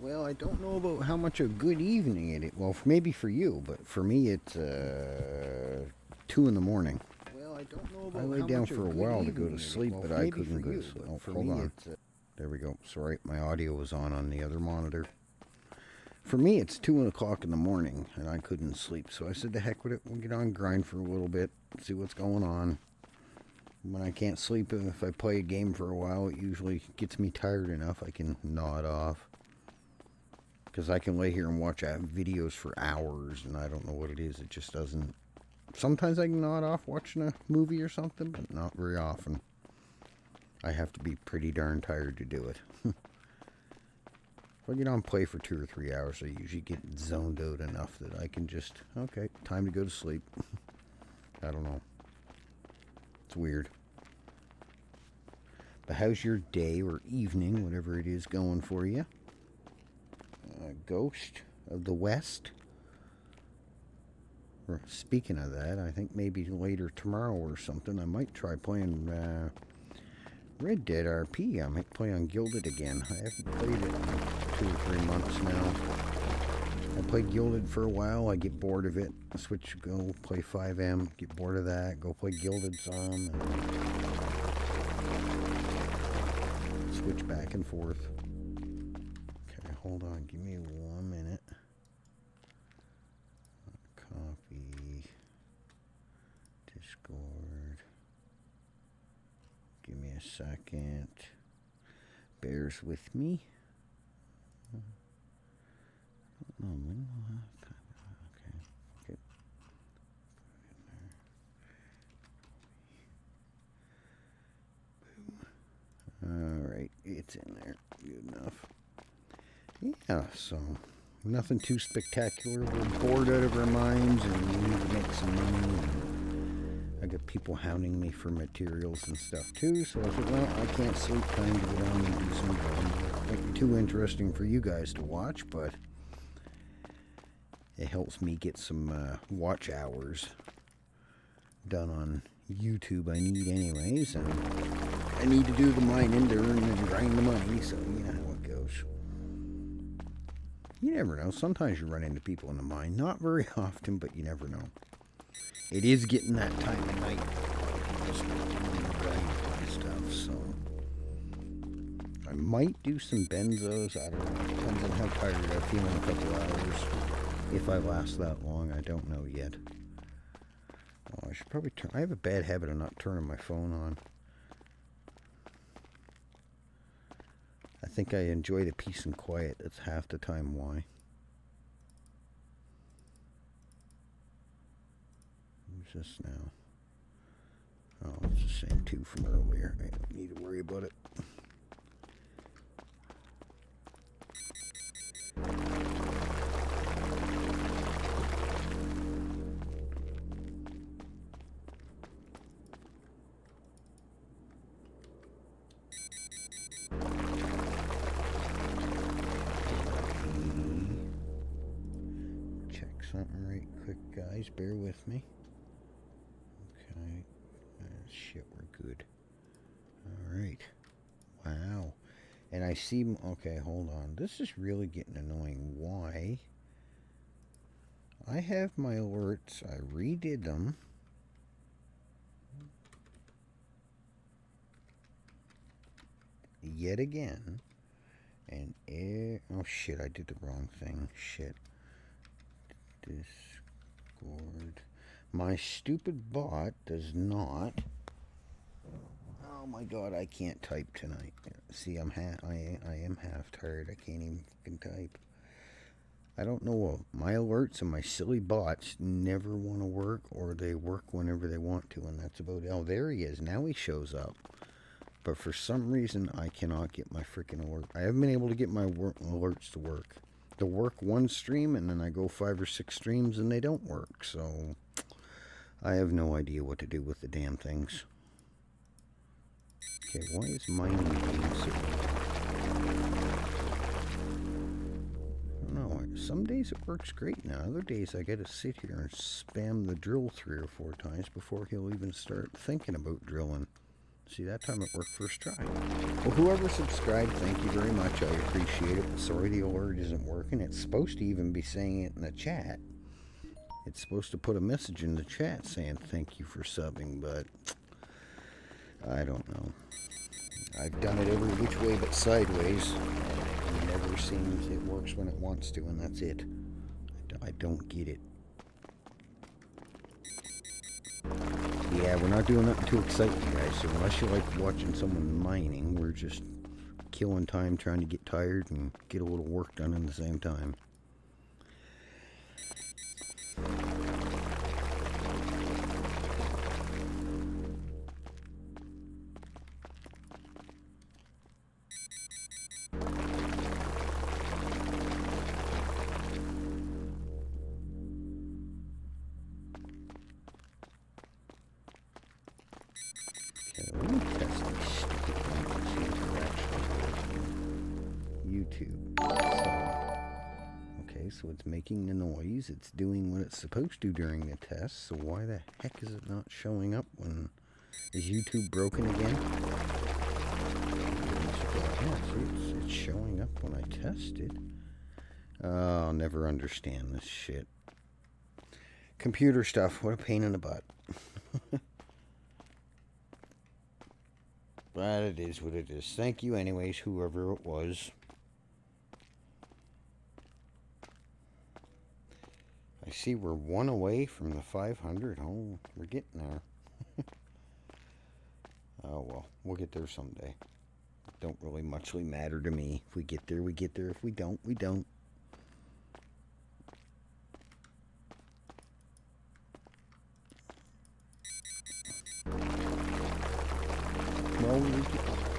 Well, I don't know about how much a good evening it is. Well, maybe for you, but for me it's 2 in the morning. Well, I don't know about I laid down for a while to go to sleep, but I couldn't go to sleep. Oh, hold on. There we go. Sorry, my audio was on the other monitor. For me, it's 2 o'clock in the morning, and I couldn't sleep. So I said, the heck with it. We'll get on grind for a little bit, see what's going on. When I can't sleep, if I play a game for a while, it usually gets me tired enough I can nod off. Because I can lay here and watch videos for hours, and I don't know what it is. It just doesn't... Sometimes I can nod off watching a movie or something, but not very often. I have to be pretty darn tired to do it. If I get on play for 2 or 3 hours, I usually get zoned out enough that I can just... Okay, time to go to sleep. I don't know. It's weird. But how's your day or evening, whatever it is, going for you? Ghost of the West. Speaking of that, I think maybe later tomorrow or something I might try playing Red Dead RP. I might play on Gilded again. I haven't played it in 2 or 3 months now. I played Gilded for a while. I get bored of it. I switch, go play 5M, get bored of that, go play Gilded some, and switch back and forth. Hold on, give me 1 minute. Copy. Discord. Give me a second. Bears with me. Okay. Okay. Alright, it's in there. Good enough. Yeah, so nothing too spectacular. We're bored out of our minds and we need to make some money. I got people hounding me for materials and stuff too, so I said, well, I can't sleep, time to get on and do some drawing. It won't be too interesting for you guys to watch, but it helps me get some watch hours done on YouTube I need anyways, and I need to do the mining to earn and grind the money, so you know how it goes. You never know. Sometimes you run into people in the mine. Not very often, but you never know. It is getting that time of night. Just and stuff, so I might do some benzos. I don't know. Depends on how tired I feel in a couple hours. If I last that long, I don't know yet. Oh, I should probably turn. I have a bad habit of not turning my phone on. I think I enjoy the peace and quiet. That's half the time why. Who's this now? Oh, it's the same two from earlier. I don't need to worry about it. Something right quick, guys. Bear with me. Okay. Shit, we're good. Alright. Wow. And I see... Okay, hold on. This is really getting annoying. Why? I have my alerts. I redid them. Yet again. And... oh, shit. I did the wrong thing. Shit. Discord. My stupid bot does not. Oh my god, I can't type tonight. See, I am half tired. I can't even fucking type. I don't know. My alerts and my silly bots never want to work, or they work whenever they want to, and that's about it. Oh, there he is. Now he shows up. But for some reason, I cannot get my freaking alert. I haven't been able to get my alerts to work. To work one stream, and then I go 5 or 6 streams and they don't work, so I have no idea what to do with the damn things. Okay, why is mining being so... I don't know, some days it works great now, other days I gotta sit here and spam the drill 3 or 4 times before he'll even start thinking about drilling. See, that time it worked first try. Well, whoever subscribed, thank you very much. I appreciate it. Sorry the alert isn't working. It's supposed to even be saying it in the chat. It's supposed to put a message in the chat saying thank you for subbing, but I don't know. I've done it every which way but sideways. It never seems it works when it wants to, and that's it. I don't get it. Yeah, we're not doing nothing too exciting, guys, so unless you like watching someone mining, we're just killing time trying to get tired and get a little work done at the same time. So it's making the noise, it's doing what it's supposed to during the test, so why the heck is it not showing up when... Is YouTube broken again? Yeah, see, it's showing up when I tested. I'll never understand this shit. Computer stuff, what a pain in the butt. But it is what it is. Thank you anyways, whoever it was. I see we're one away from the 500. Oh, we're getting there. Oh, well, we'll get there someday. Don't really muchly matter to me. If we get there, we get there. If we don't, we don't. Well,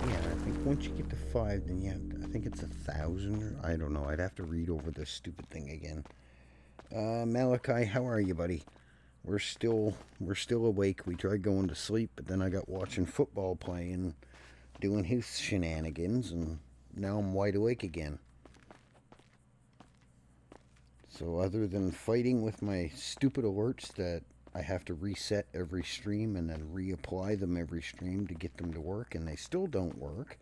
yeah, I think once you get to 5, then yeah, I think it's 1,000. Or I don't know. I'd have to read over this stupid thing again. Malachi, how are you, buddy? We're still awake. We tried going to sleep, but then I got watching football playing, doing his shenanigans, and now I'm wide awake again. So other than fighting with my stupid alerts that I have to reset every stream and then reapply them every stream to get them to work, and they still don't work,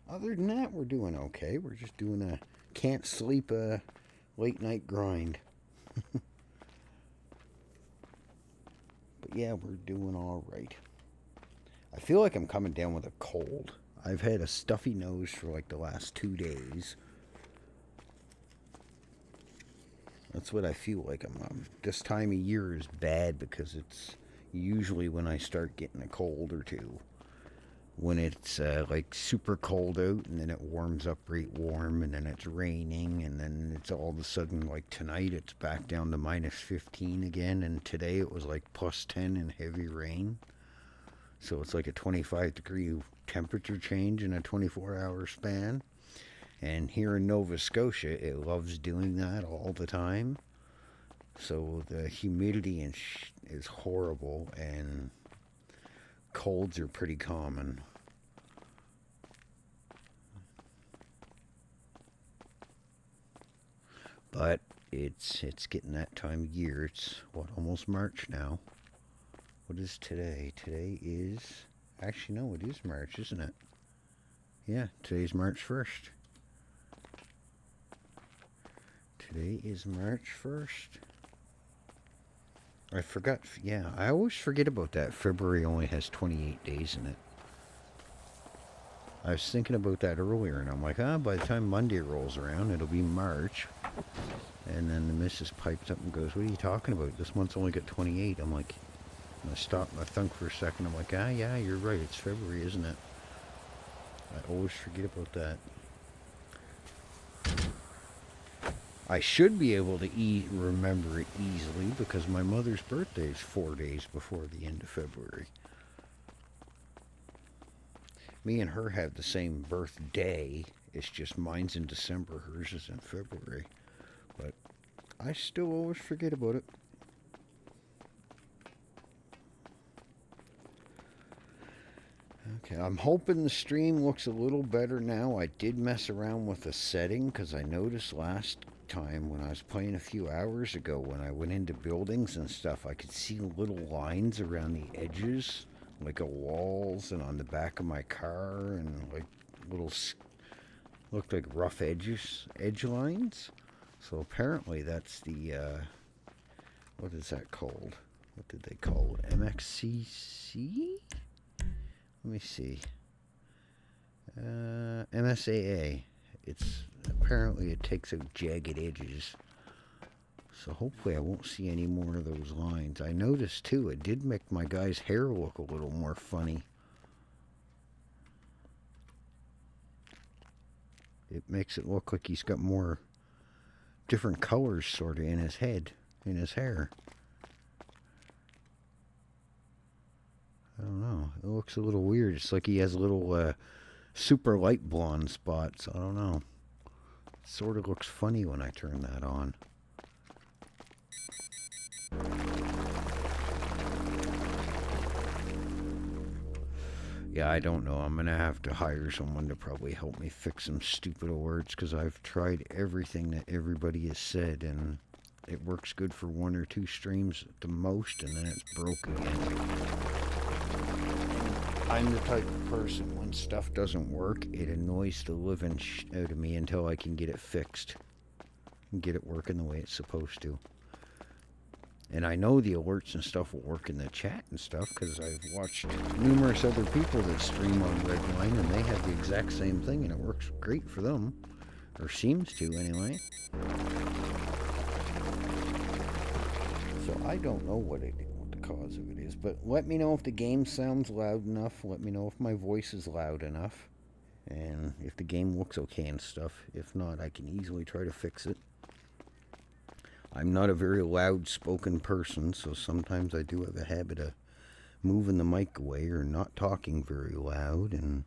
other than that, we're doing okay. We're just doing a can't sleep late night grind. But yeah, we're doing all right. I feel like I'm coming down with a cold. I've had a stuffy nose for like the last 2 days. That's what I feel like. This time of year is bad because it's usually when I start getting a cold or two. When it's like super cold out and then it warms up right warm and then it's raining and then it's all of a sudden like tonight it's back down to -15 again, and today it was like +10 and heavy rain. So it's like a 25-degree temperature change in a 24-hour span. And here in Nova Scotia it loves doing that all the time. So the humidity is horrible and colds are pretty common. But it's getting that time of year. It's what, almost March now. What is today? Today is, actually no, it is March, isn't it? Yeah, today's March 1st. Today is March 1st. I forgot, yeah, I always forget about that. February only has 28 days in it. I was thinking about that earlier, and I'm like, by the time Monday rolls around, it'll be March. And then the missus pipes up and goes, what are you talking about? This month's only got 28. I'm like, I stopped and I thunk for a second. I'm like, yeah, you're right. It's February, isn't it? I always forget about that. I should be able to remember it easily because my mother's birthday is 4 days before the end of February. Me and her have the same birthday. It's just mine's in December, hers is in February. But I still always forget about it. Okay, I'm hoping the stream looks a little better now. I did mess around with the setting because I noticed last time when I was playing a few hours ago, when I went into buildings and stuff, I could see little lines around the edges, like a walls and on the back of my car, and like little looked like rough edge lines. So apparently that's the what is that called? What did they call it? MXCC? Let me see. MSAA. It's apparently it takes out jagged edges. So hopefully I won't see any more of those lines. I noticed too, it did make my guy's hair look a little more funny. It makes it look like he's got more different colors sort of in his head, in his hair. I don't know. It looks a little weird. It's like he has little super light blonde spots. I don't know. It sort of looks funny when I turn that on. Yeah, I don't know. I'm going to have to hire someone to probably help me fix some stupid alerts, because I've tried everything that everybody has said, and it works good for 1 or 2 streams at the most, and then it's broke again. I'm the type of person, when stuff doesn't work, it annoys the living out of me until I can get it fixed and get it working the way it's supposed to. And I know the alerts and stuff will work in the chat and stuff, because I've watched numerous other people that stream on RedLine, and they have the exact same thing, and it works great for them. Or seems to, anyway. So I don't know what the cause of it is, but let me know if the game sounds loud enough. Let me know if my voice is loud enough, and if the game looks okay and stuff. If not, I can easily try to fix it. I'm not a very loud-spoken person, so sometimes I do have a habit of moving the mic away or not talking very loud, and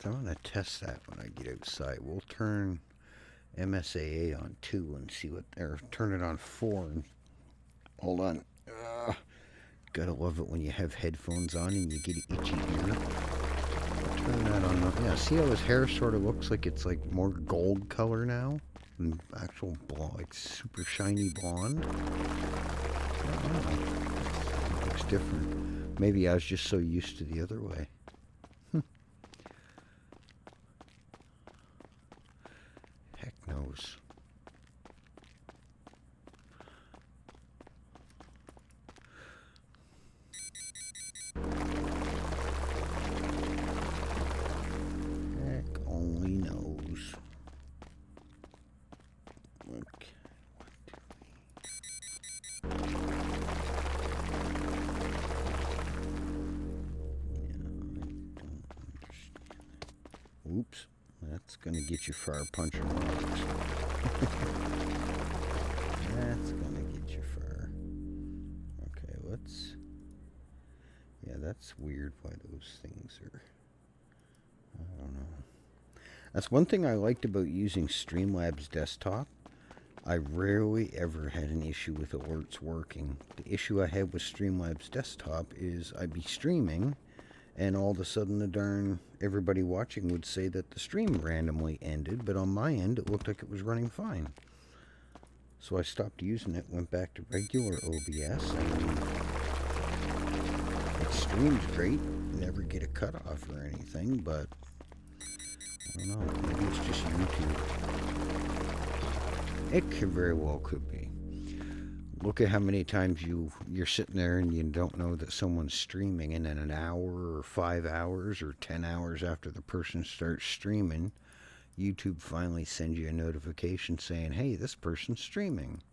I'm going to test that when I get outside. We'll turn MSAA on 2 and see what, or turn it on 4 and hold on. Gotta love it when you have headphones on and you get an itchy ear. Turn that on. Yeah, see how his hair sort of looks like it's like more gold color now? And actual blonde, like super shiny blonde. It looks different. Maybe I was just so used to the other way. Heck knows. Heck only knows. Okay. Oops. That's going to get you far punching rocks. That's going to get you far. Okay, let's... Yeah, that's weird why those things are... I don't know. That's one thing I liked about using Streamlabs Desktop. I rarely ever had an issue with alerts working. The issue I had with Streamlabs Desktop is I'd be streaming, and all of a sudden the darn everybody watching would say that the stream randomly ended, but on my end it looked like it was running fine. So I stopped using it, went back to regular OBS, and it streams great. Never get a cutoff or anything, but I don't know, maybe it's just YouTube. It could very well could be. Look at how many times you're sitting there and you don't know that someone's streaming, and then an hour or 5 hours or 10 hours after the person starts streaming, YouTube finally sends you a notification saying, hey, this person's streaming.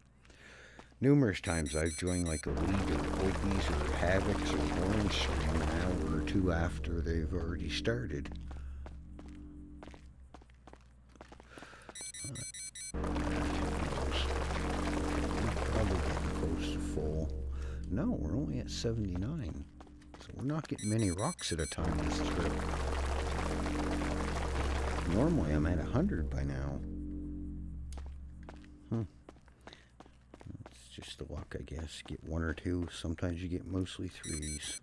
Numerous times I've joined like a League or Hopies or Havocs or Orange stream an hour or 2 after they've already started. No, we're only at 79. So we're not getting many rocks at a time this trip. Normally I'm at 100 by now. It's just the luck, I guess. Get one or two. Sometimes you get mostly threes.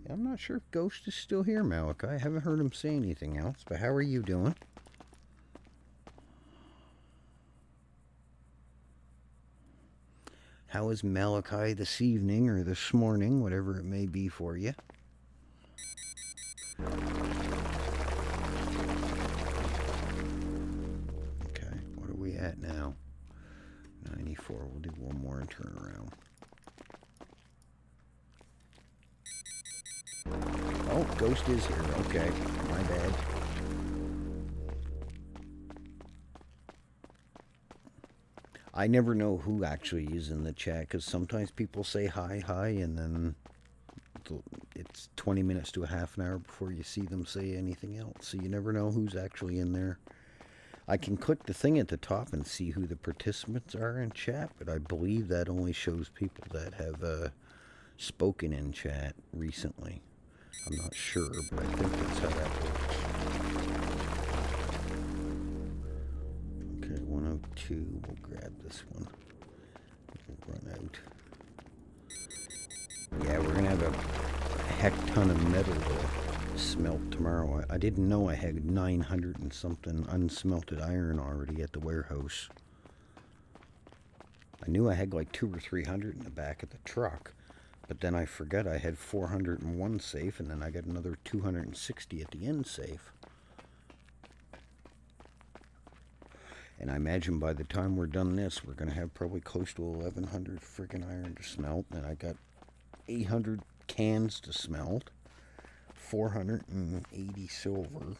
I'm not sure if Ghost is still here, Malachi. I haven't heard him say anything else, but how are you doing? How is Malachi this evening or this morning, whatever it may be for you? Okay, what are we at now? 94. We'll do one more and turn around. Oh, Ghost is here. Okay, my bad. I never know who actually is in the chat, because sometimes people say hi, and then it's 20 minutes to a half an hour before you see them say anything else. So you never know who's actually in there. I can click the thing at the top and see who the participants are in chat, but I believe that only shows people that have spoken in chat recently. I'm not sure, but I think that's how that works. Okay, 102. We'll grab this one. We'll run out. Yeah, we're going to have a heck ton of metal to smelt tomorrow. I didn't know I had 900 and something unsmelted iron already at the warehouse. I knew I had like 200 or 300 in the back of the truck. But then I forgot I had 401 safe, and then I got another 260 at the end safe. And I imagine by the time we're done this, we're going to have probably close to 1,100 friggin' iron to smelt. And I got 800 cans to smelt, 480 silver,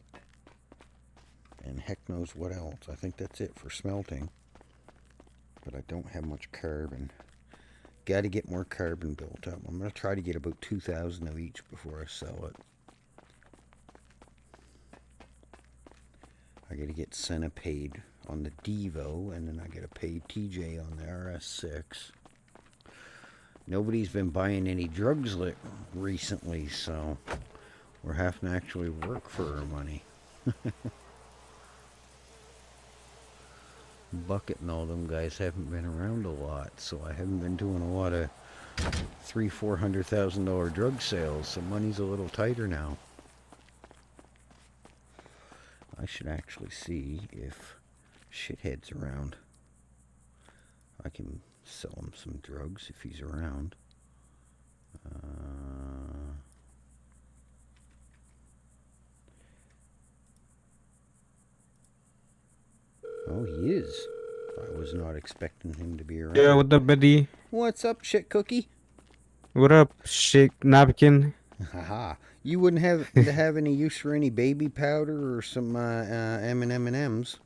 and heck knows what else. I think that's it for smelting. But I don't have much carbon. Got to get more carbon built up. I'm going to try to get about 2,000 of each before I sell it. I got to get Centipede on the Devo, and then I got to pay TJ on the RS6. Nobody's been buying any drugs recently, so we're having to actually work for our money. Bucket and all them guys haven't been around a lot, so I haven't been doing a lot of $300,000-$400,000 drug sales, so money's a little tighter now. I should actually see if Shithead's around. I can sell him some drugs if he's around. Oh, he is. I was not expecting him to be around. Yeah, what up, buddy? What's up, shit cookie? What up, shake napkin? Haha. You wouldn't have any use for any baby powder or some M&M's.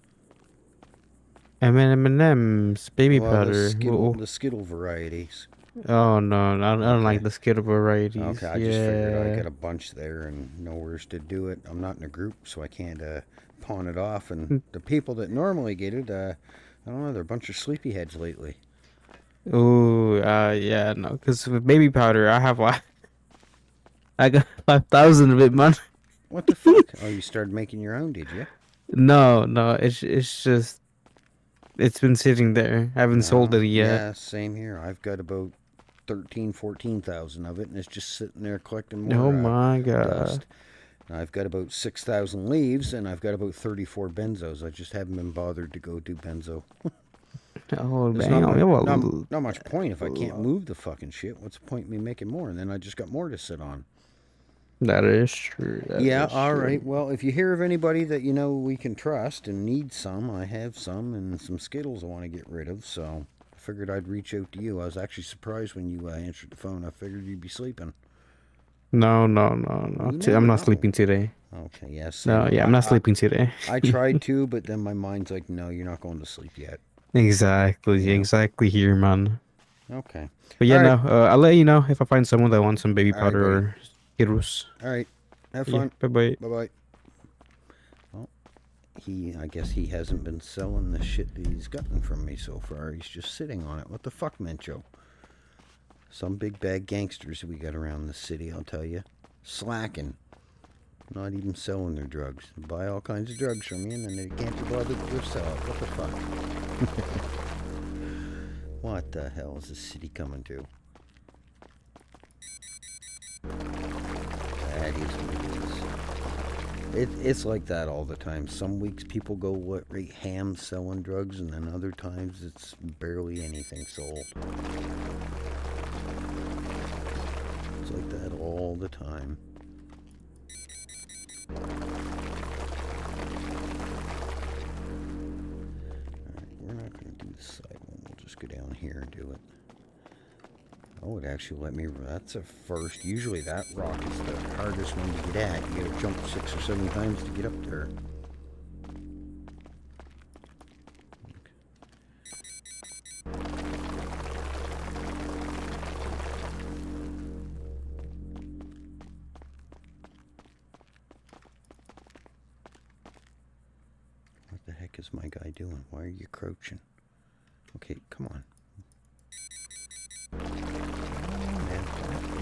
M&M's, baby powder. The Skittle varieties. Oh no, I don't like the Skittle varieties. Okay, I just figured I got a bunch there and nowhere's to do it. I'm not in a group, so I can't pawn it off. And the people that normally get it, I don't know, they're a bunch of sleepyheads lately. Oh, yeah, no, because with baby powder, I have like, I got 5,000 of it, man. What the fuck? Oh, you started making your own, did you? No, it's just, it's been sitting there. I haven't sold it yet. Yeah, same here. I've got about 14,000 of it, and it's just sitting there collecting more. Oh my god. Dust. I've got about 6,000 leaves, and I've got about 34 benzos. I just haven't been bothered to go do benzo. Oh, not much point if I can't move the fucking shit. What's the point in me making more? And then I just got more to sit on. That is true. All right. Well, if you hear of anybody that you know we can trust and need some, I have some and some Skittles I want to get rid of. So I figured I'd reach out to you. I was actually surprised when you answered the phone. I figured you'd be sleeping. No. I'm not sleeping today. Okay, yes. No, yeah, I'm not sleeping today. I tried to, but then my mind's like, no, you're not going to sleep yet. Exactly here, man. Okay. But yeah, right. No, I'll let you know if I find someone that wants some baby powder or Skittles. All right. Have fun. Yeah, bye-bye. Bye-bye. Well, I guess he hasn't been selling the shit that he's gotten from me so far. He's just sitting on it. What the fuck, Mencho? Some big bad gangsters we got around the city, I'll tell you. Slacking. Not even selling their drugs. They buy all kinds of drugs from you and then they can't be bothered to sell it. What the fuck? What the hell is this city coming to? That is what it is. It's like that all the time. Some weeks people go right ham selling drugs, and then other times it's barely anything sold. It's like that all the time. Alright, we're not going to do the side one. We'll just go down here and do it. Oh, it actually let me. That's a first. Usually that rock is the hardest one to get at. You gotta jump 6 or 7 times to get up there. What the heck is my guy doing? Why are you crouching? Okay, come on.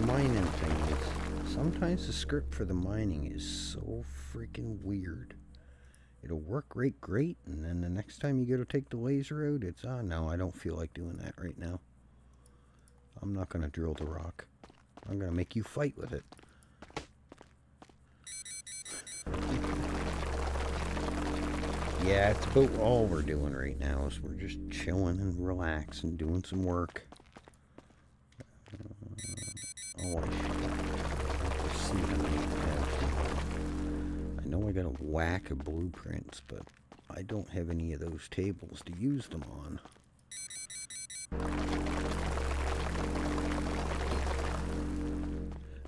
Mining thing is, sometimes the script for the mining is so freaking weird. It'll work great, and then the next time you go to take the laser out, it's, oh no, I don't feel like doing that right now. I'm not going to drill the rock. I'm going to make you fight with it. Yeah, it's about all we're doing right now is we're just chilling and relaxing, doing some work. Oh, I know I got a whack of blueprints, but I don't have any of those tables to use them on.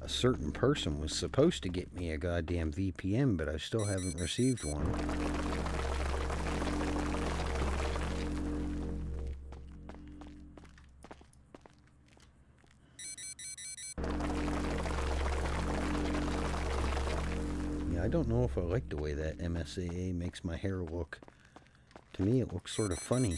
A certain person was supposed to get me a goddamn VPN, but I still haven't received one. I don't know if I like the way that MSAA makes my hair look. To me, it looks sort of funny.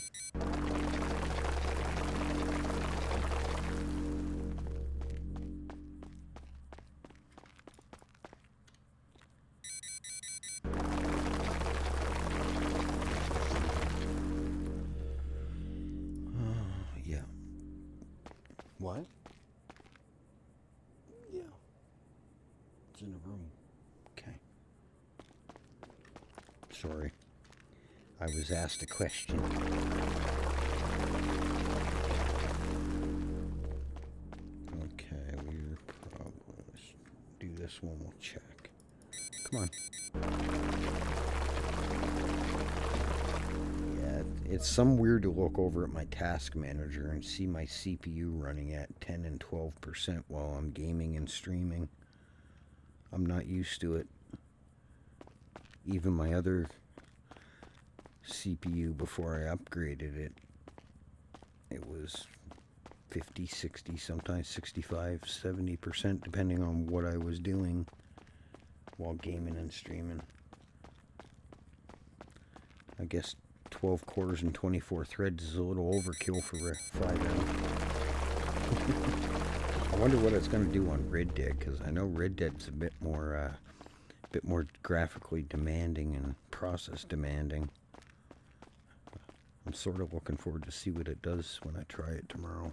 Yeah. What? Yeah. It's in a room. Okay. Sorry. I was asked a question. Okay, we're probably... Let's do this one, we'll check. Come on. Yeah, it's some weird to look over at my task manager and see my CPU running at 10 and 12% while I'm gaming and streaming. I'm not used to it. Even my other CPU before I upgraded it, it was 50, 60, sometimes 65, 70% depending on what I was doing while gaming and streaming. I guess 12 cores and 24 threads is a little overkill for a 5M. I wonder what it's going to do on Red Dead, because I know Red Dead's a bit more graphically demanding and process demanding. I'm sort of looking forward to see what it does when I try it tomorrow.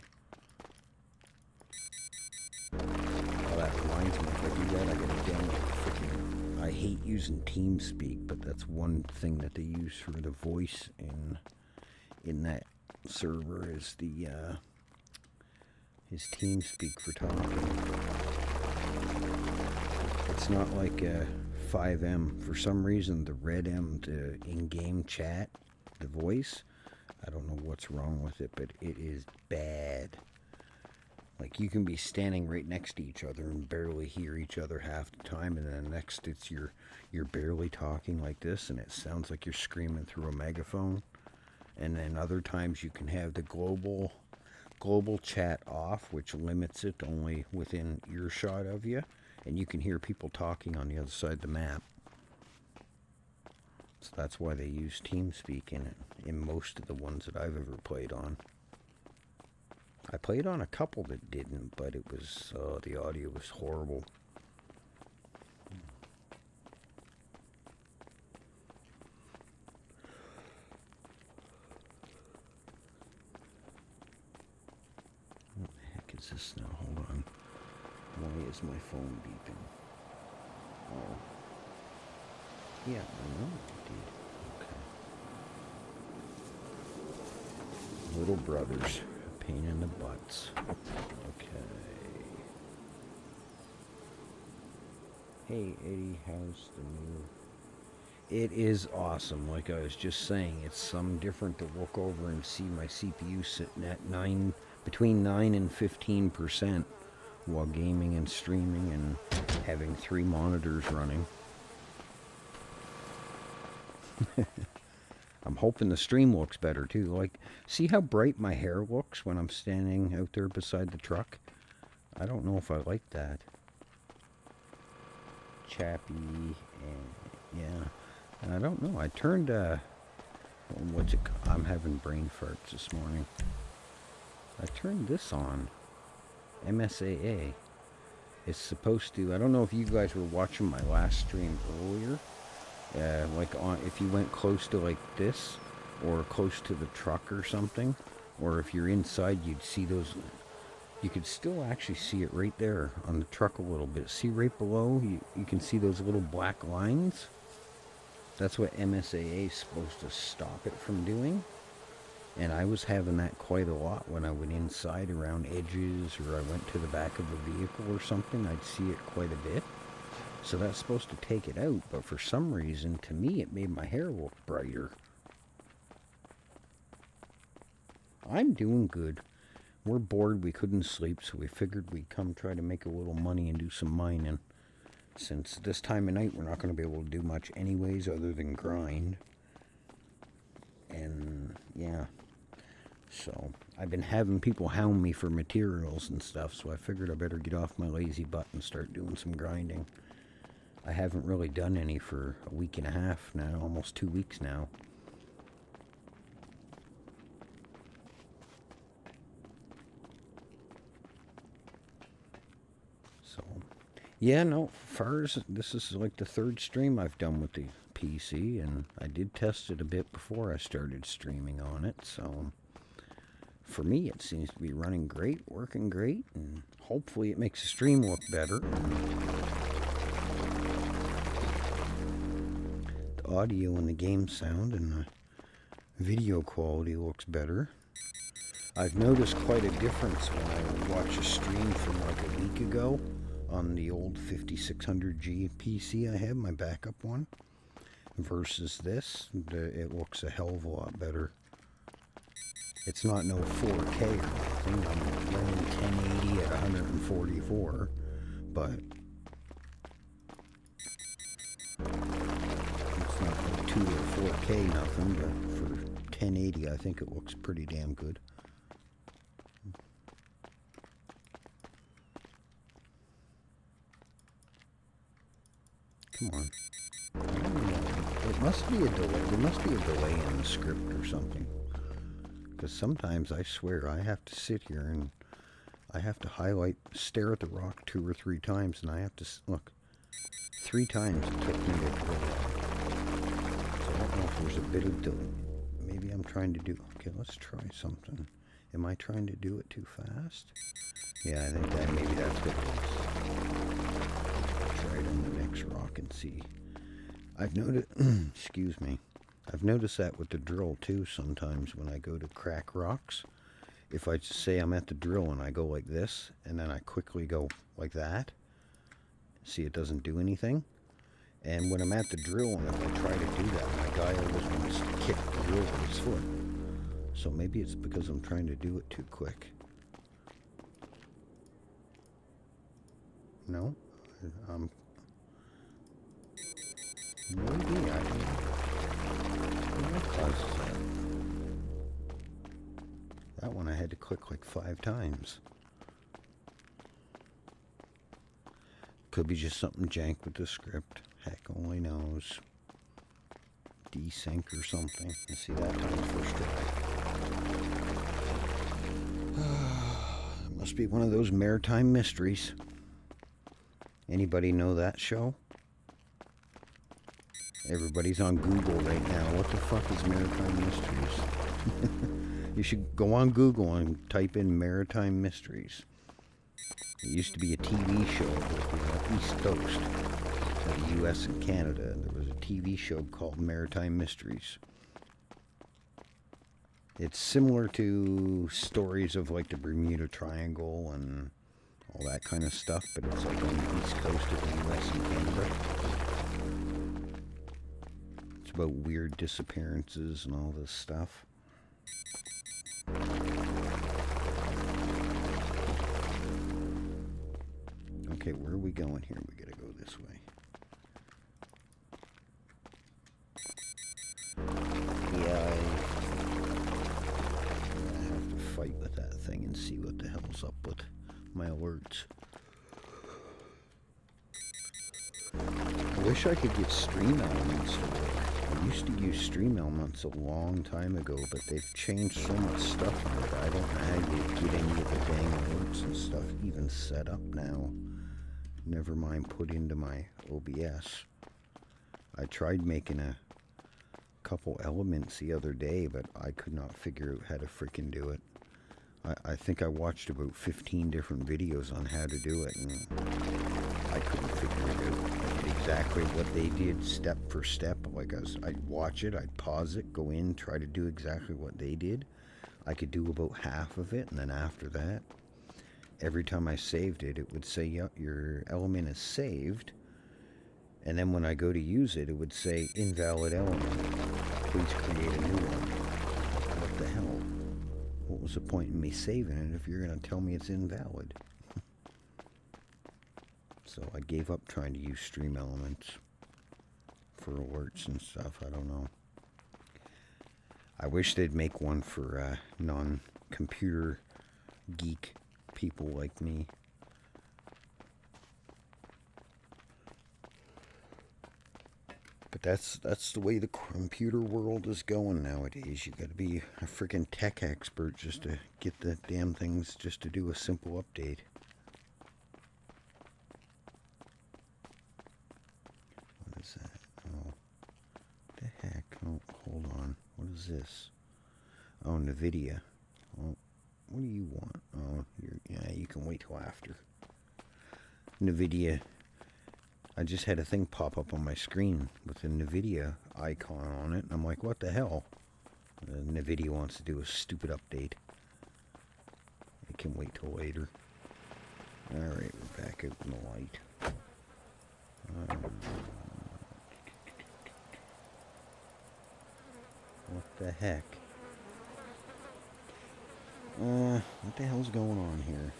Oh, that reminds me, if I do that, I gotta download freaking... I hate using TeamSpeak, but that's one thing that they use for the voice in that server is the is TeamSpeak for talking. It's not like a 5M. For some reason, the Red M, the in-game chat, the voice, I don't know what's wrong with it, but it is bad. Like, you can be standing right next to each other and barely hear each other half the time, and then next it's you're barely talking like this, and it sounds like you're screaming through a megaphone. And then other times you can have the global chat off, which limits it only within earshot of you, and you can hear people talking on the other side of the map. So that's why they use TeamSpeak in it, in most of the ones that I've ever played on. I played on a couple that didn't, but it was, the audio was horrible. What the heck is this now? Hold on. Why is my phone beeping? Oh. Yeah, I know it did. Okay. Little brothers. Pain in the butts. Okay. Hey, Eddie, how's the new... It is awesome. Like I was just saying, it's some different to look over and see my CPU sitting at between 9 and 15% while gaming and streaming and having 3 monitors running. I'm hoping the stream looks better too. Like, see how bright my hair looks when I'm standing out there beside the truck? I don't know if I like that. Chappy, and yeah. And I don't know. I turned, I'm having brain farts this morning. I turned this on. MSAA. It's supposed to, I don't know if you guys were watching my last stream earlier. If you went close to like this, or close to the truck or something, or if you're inside, you'd see those. You could still actually see it right there on the truck a little bit. See right below, you can see those little black lines. That's what MSAA is supposed to stop it from doing. And I was having that quite a lot when I went inside around edges, or I went to the back of a vehicle or something. I'd see it quite a bit. So that's supposed to take it out, but for some reason, to me, it made my hair look brighter. I'm doing good. We're bored, we couldn't sleep, so we figured we'd come try to make a little money and do some mining. Since this time of night, we're not going to be able to do much anyways, other than grind. And, yeah. So, I've been having people hound me for materials and stuff, so I figured I better get off my lazy butt and start doing some grinding. I haven't really done any for a week and a half now, almost 2 weeks now. So, yeah, no, far as this is like the 3rd stream I've done with the PC, and I did test it a bit before I started streaming on it, so for me it seems to be running great, working great, and hopefully it makes the stream look better. Audio and the game sound and the video quality looks better. I've noticed quite a difference when I watch a stream from like a week ago on the old 5600G PC I have, my backup one, versus this. It looks a hell of a lot better. It's not no 4K or anything. I'm running 1080 at 144, but it's not like 2 or 4K nothing, but for 1080 I think it looks pretty damn good. Come on. It must be a delay. There must be a delay in the script or something. Because sometimes I swear I have to sit here and I have to stare at the rock 2 or 3 times, and I have to look 3 times it took me to drill it. So I don't know if there's a bit of delay. Maybe I'm trying to do. Okay, let's try something. Am I trying to do it too fast? Yeah, I think that maybe that's what it is. Try it on the next rock and see. I've noticed. Excuse me. I've noticed that with the drill too. Sometimes when I go to crack rocks, if I say I'm at the drill and I go like this, and then I quickly go like that, see, it doesn't do anything. And when I'm at the drill and if I try to do that, my guy always wants to kick the drill with his foot. So maybe it's because I'm trying to do it too quick. No? Maybe I don't know. What causes that? That one I had to click like 5 times. Could be just something jank with the script. Heck only knows. desync or something. You see that time first try. Must be one of those maritime mysteries. Anybody know that show? Everybody's on Google right now. What the fuck is Maritime Mysteries? You should go on Google and type in Maritime Mysteries. It used to be a TV show on the East Coast of the US and Canada. There was a TV show called Maritime Mysteries. It's similar to stories of like the Bermuda Triangle and all that kind of stuff, but it's like on the East Coast of the US and Canada. It's about weird disappearances and all this stuff. Okay, where are we going here? We gotta go this way. Yeah, I have to fight with that thing and see what the hell's up with my alerts. I wish I could get Stream Elements to work. I used to use Stream Elements a long time ago, but they've changed so much stuff in it. I don't know how you get any of the dang alerts and stuff even set up now. Never mind put into my OBS. I tried making a couple elements the other day, but I could not figure out how to freaking do it. I think I watched about 15 different videos on how to do it, and I couldn't figure it out. I did exactly what they did, step for step. Like I'd watch it, I'd pause it, go in, try to do exactly what they did. I could do about half of it, and then after that, every time I saved it, it would say, yep, your element is saved. And then when I go to use it, it would say, invalid element. Please create a new one. What the hell? What was the point in me saving it if you're going to tell me it's invalid? So I gave up trying to use Stream Elements for alerts and stuff. I don't know. I wish they'd make one for non-computer geek people like me. But that's the way the computer world is going nowadays. You got to be a freaking tech expert just to get the damn things, just to do a simple update. What is that? Oh, what the heck? Oh, hold on. What is this? Oh, NVIDIA. Oh, what do you want? Oh, yeah, you can wait till after. NVIDIA. I just had a thing pop up on my screen with the NVIDIA icon on it, and I'm like, what the hell? NVIDIA wants to do a stupid update. I can wait till later. Alright, we're back out in the light. What the heck? What the hell's going on here?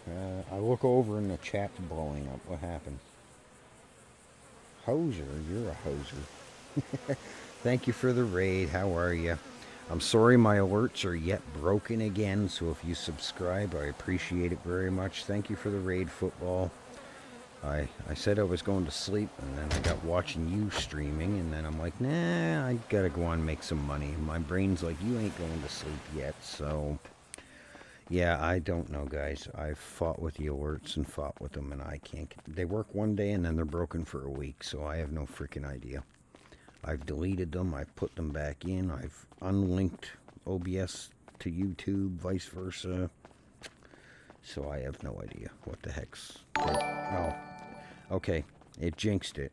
I look over and the chat's blowing up. What happened? Hoser, you're a hoser. Thank you for the raid. How are you? I'm sorry my alerts are yet broken again, so if you subscribe, I appreciate it very much. Thank you for the raid, Football. I said I was going to sleep, and then I got watching you streaming, and then I'm like, nah, I gotta go on and make some money. My brain's like, you ain't going to sleep yet, so... Yeah, I don't know, guys. I've fought with the alerts and fought with them, and I can't... They work one day, and then they're broken for a week, so I have no freaking idea. I've deleted them. I've put them back in. I've unlinked OBS to YouTube, vice versa. So I have no idea what the heck's... Oh, okay. It jinxed it.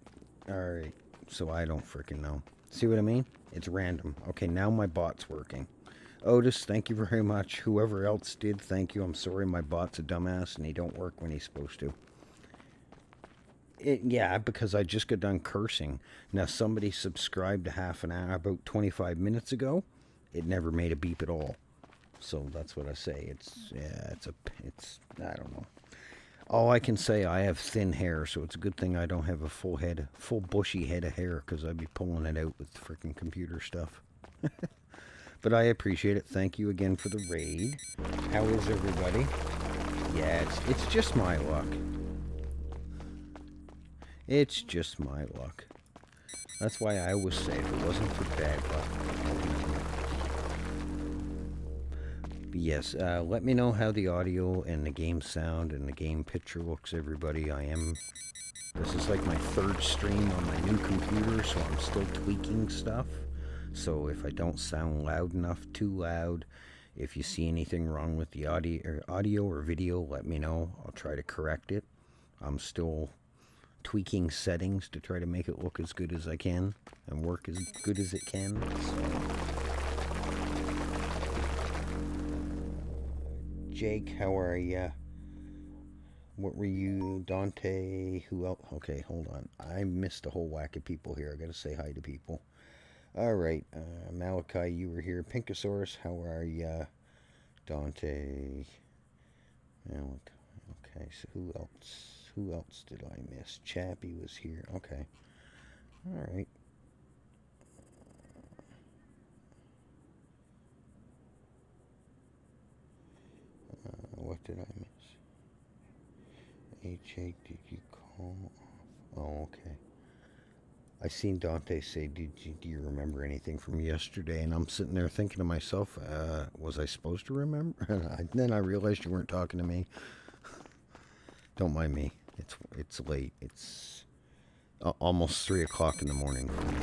Alright, so I don't freaking know. See what I mean? It's random. Okay, now my bot's working. Otis, thank you very much. Whoever else did, thank you. I'm sorry my bot's a dumbass and he don't work when he's supposed to. Yeah, because I just got done cursing. Now, somebody subscribed a half an hour, about 25 minutes ago. It never made a beep at all. So that's what I say. It's, I don't know. All I can say, I have thin hair, so it's a good thing I don't have a full bushy head of hair, because I'd be pulling it out with freaking computer stuff. But I appreciate it. Thank you again for the raid. How is everybody? Yeah, it's just my luck. It's just my luck. That's why I always say if it wasn't for bad luck. But yes, let me know how the audio and the game sound and the game picture looks, everybody. This is like my third stream on my new computer, so I'm still tweaking stuff. So if I don't sound loud enough, too loud, if you see anything wrong with the audio or video, let me know. I'll try to correct it. I'm still tweaking settings to try to make it look as good as I can and work as good as it can. So. Jake, how are ya? What were you? Dante? Who else? Okay, hold on. I missed a whole whack of people here. I gotta say hi to people. Alright, Malachi, you were here. Pinkosaurus, how are ya? Dante. Okay, so who else? Who else did I miss? Chappie was here. Okay. Alright. What did I miss? H8, did you call? Oh, okay. I seen Dante say, do you remember anything from yesterday? And I'm sitting there thinking to myself, was I supposed to remember? And then I realized you weren't talking to me. Don't mind me. It's late. It's almost 3 o'clock in the morning for me.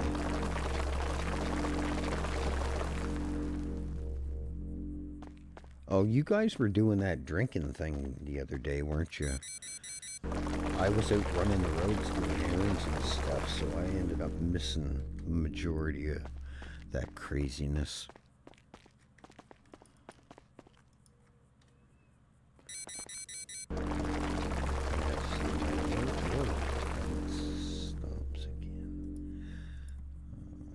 Oh, you guys were doing that drinking thing the other day, weren't you? I was out running the roads doing errands and stuff, so I ended up missing the majority of that craziness. Stops again.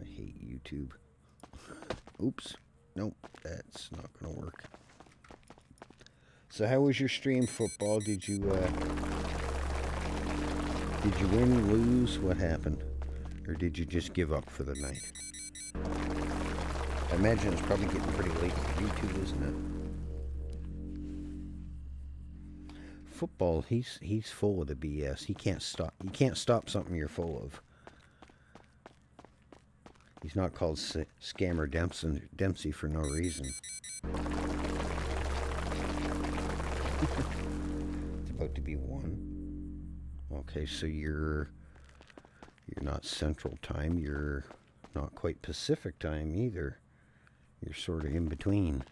I hate YouTube. Oops. Nope, that's not gonna work. So how was your stream, football? Did you win, lose? What happened? Or did you just give up for the night? I imagine it's probably getting pretty late for YouTube, isn't it? Football, he's full of the BS. He can't stop. You can't stop something you're full of. He's not called Scammer Dempsey for no reason. It's about to be 1. Okay, so you're not Central Time. You're not quite Pacific Time either. You're sort of in between.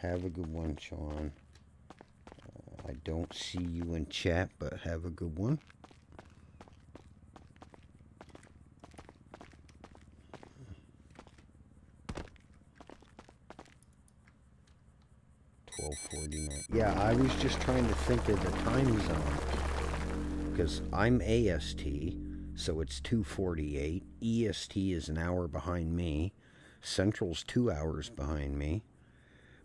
Have a good one, Sean. I don't see you in chat, but have a good one. Yeah, I was just trying to think of the time zone. Because I'm AST, so it's 2:48. EST is an hour behind me. Central's 2 hours behind me.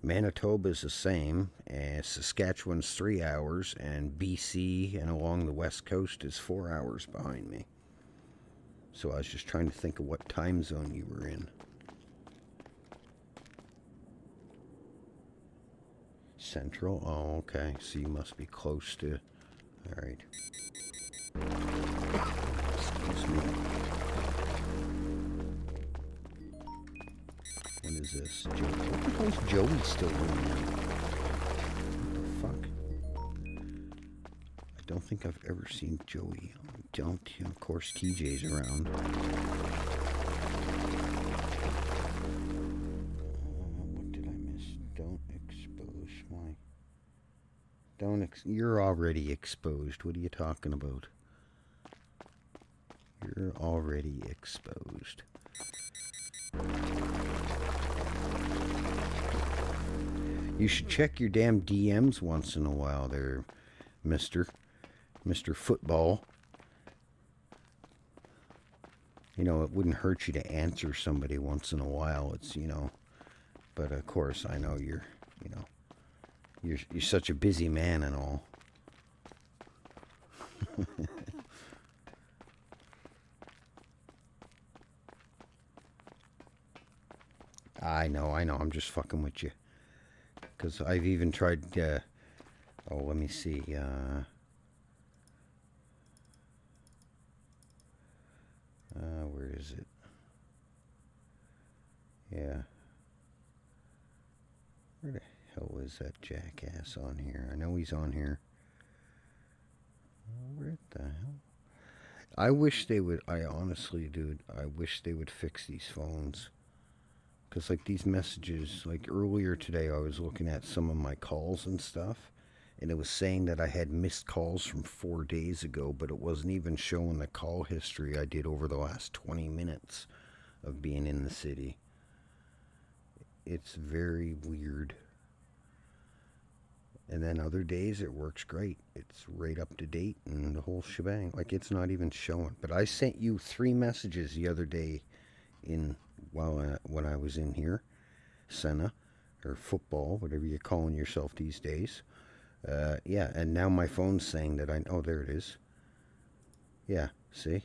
Manitoba's the same. Saskatchewan's 3 hours. And BC and along the west coast is 4 hours behind me. So I was just trying to think of what time zone you were in. Central? Oh, okay. So you must be close to... Alright. Excuse me. What is this? What the hell is Joey still doing now? What the fuck? I don't think I've ever seen Joey. Don't, of course, TJ's around. You're already exposed. What are you talking about? You're already exposed. You should check your damn DMs once in a while there, Mr. Football. You know, it wouldn't hurt you to answer somebody once in a while. It's, you know, but of course I know you're, you know, you're such a busy man and all. I know. I'm just fucking with you. Because I've even tried, oh, let me see. Where the hell is that jackass on here? I know he's on here. Where the hell? I wish they would. I honestly, dude, I wish they would fix these phones. Because, like, these messages, like earlier today, I was looking at some of my calls and stuff, and it was saying that I had missed calls from 4 days ago, but it wasn't even showing the call history I did over the last 20 minutes of being in the city. It's very weird. And then other days it works great. It's right up to date and the whole shebang. Like, it's not even showing. But I sent you 3 messages the other day when I was in here. Senna, or football, whatever you're calling yourself these days. Yeah, and now my phone's saying that oh, there it is. Yeah, see?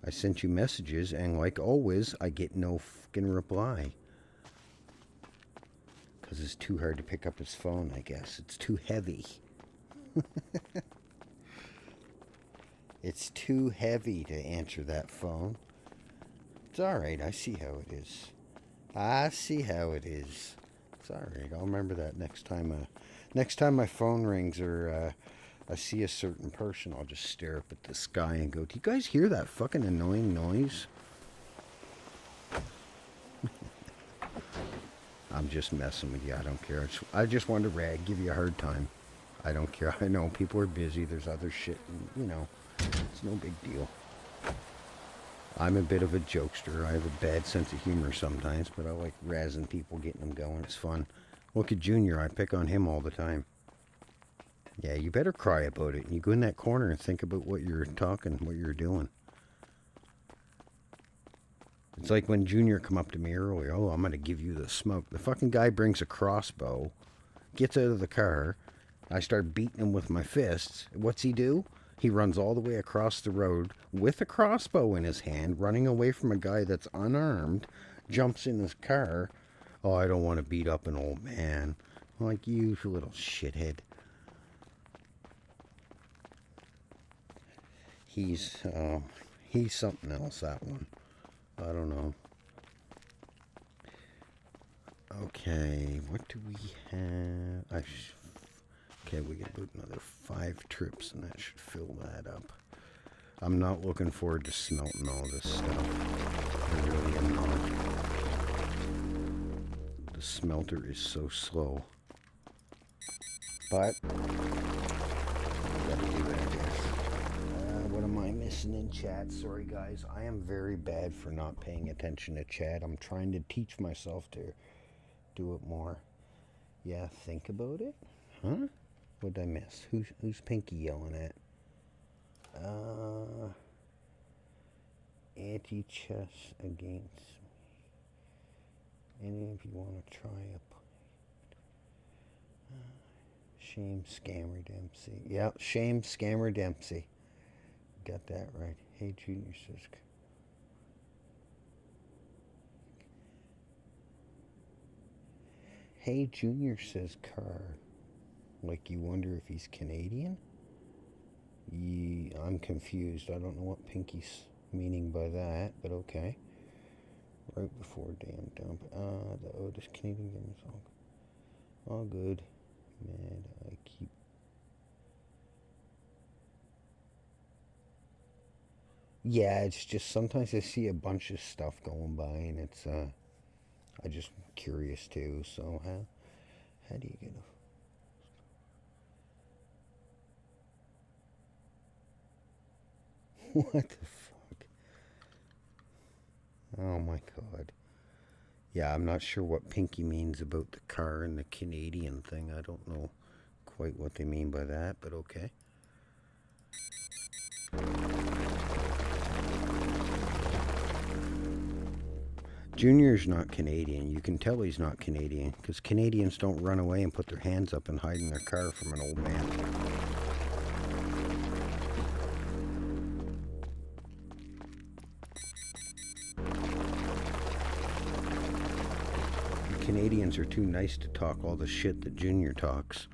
I sent you messages, and like always, I get no fucking reply. Because it's too hard to pick up his phone, I guess. It's too heavy. It's too heavy to answer that phone. It's alright, I see how it is. I see how it is. It's alright, I'll remember that next time. Next time my phone rings or I see a certain person, I'll just stare up at the sky and go, do you guys hear that fucking annoying noise? I'm just messing with you. I don't care. I just wanted to give you a hard time. I don't care. I know people are busy. There's other shit. And, you know, it's no big deal. I'm a bit of a jokester. I have a bad sense of humor sometimes, but I like razzing people, getting them going. It's fun. Look at Junior. I pick on him all the time. Yeah, you better cry about it. You go in that corner and think about what you're talking, what you're doing. It's like when Junior come up to me earlier. Oh, I'm going to give you the smoke. The fucking guy brings a crossbow, gets out of the car. I start beating him with my fists. What's he do? He runs all the way across the road with a crossbow in his hand, running away from a guy that's unarmed, jumps in his car. Oh, I don't want to beat up an old man. I'm like, you little shithead. He's something else, that one. I don't know. Okay, what do we have? Okay, we get about another 5 trips, and that should fill that up. I'm not looking forward to smelting all this stuff. I really am not. The smelter is so slow. But gotta do it, I guess. What am I missing in chat? Sorry, guys. I am very bad for not paying attention to chat. I'm trying to teach myself to do it more. Yeah, think about it. Huh? What did I miss? Who's Pinky yelling at? Anti-chess against me. Any of you want to try a shame Scammer Dempsey? Yep, shame Scammer Dempsey. Got that right. Hey, Junior says. Hey, Junior says car. Like, you wonder if he's Canadian? I'm confused. I don't know what Pinky's meaning by that, but okay. Right before damn dump. The Otis Canadian game is all good. Man, I keep. Yeah, it's just sometimes I see a bunch of stuff going by, and it's I just curious too. So how do you get a what the fuck? Oh my god. Yeah, I'm not sure what Pinky means about the car and the Canadian thing. I don't know quite what they mean by that, but okay. Junior's not Canadian. You can tell he's not Canadian because Canadians don't run away and put their hands up and hide in their car from an old man. Canadians are too nice to talk all the shit that Junior talks.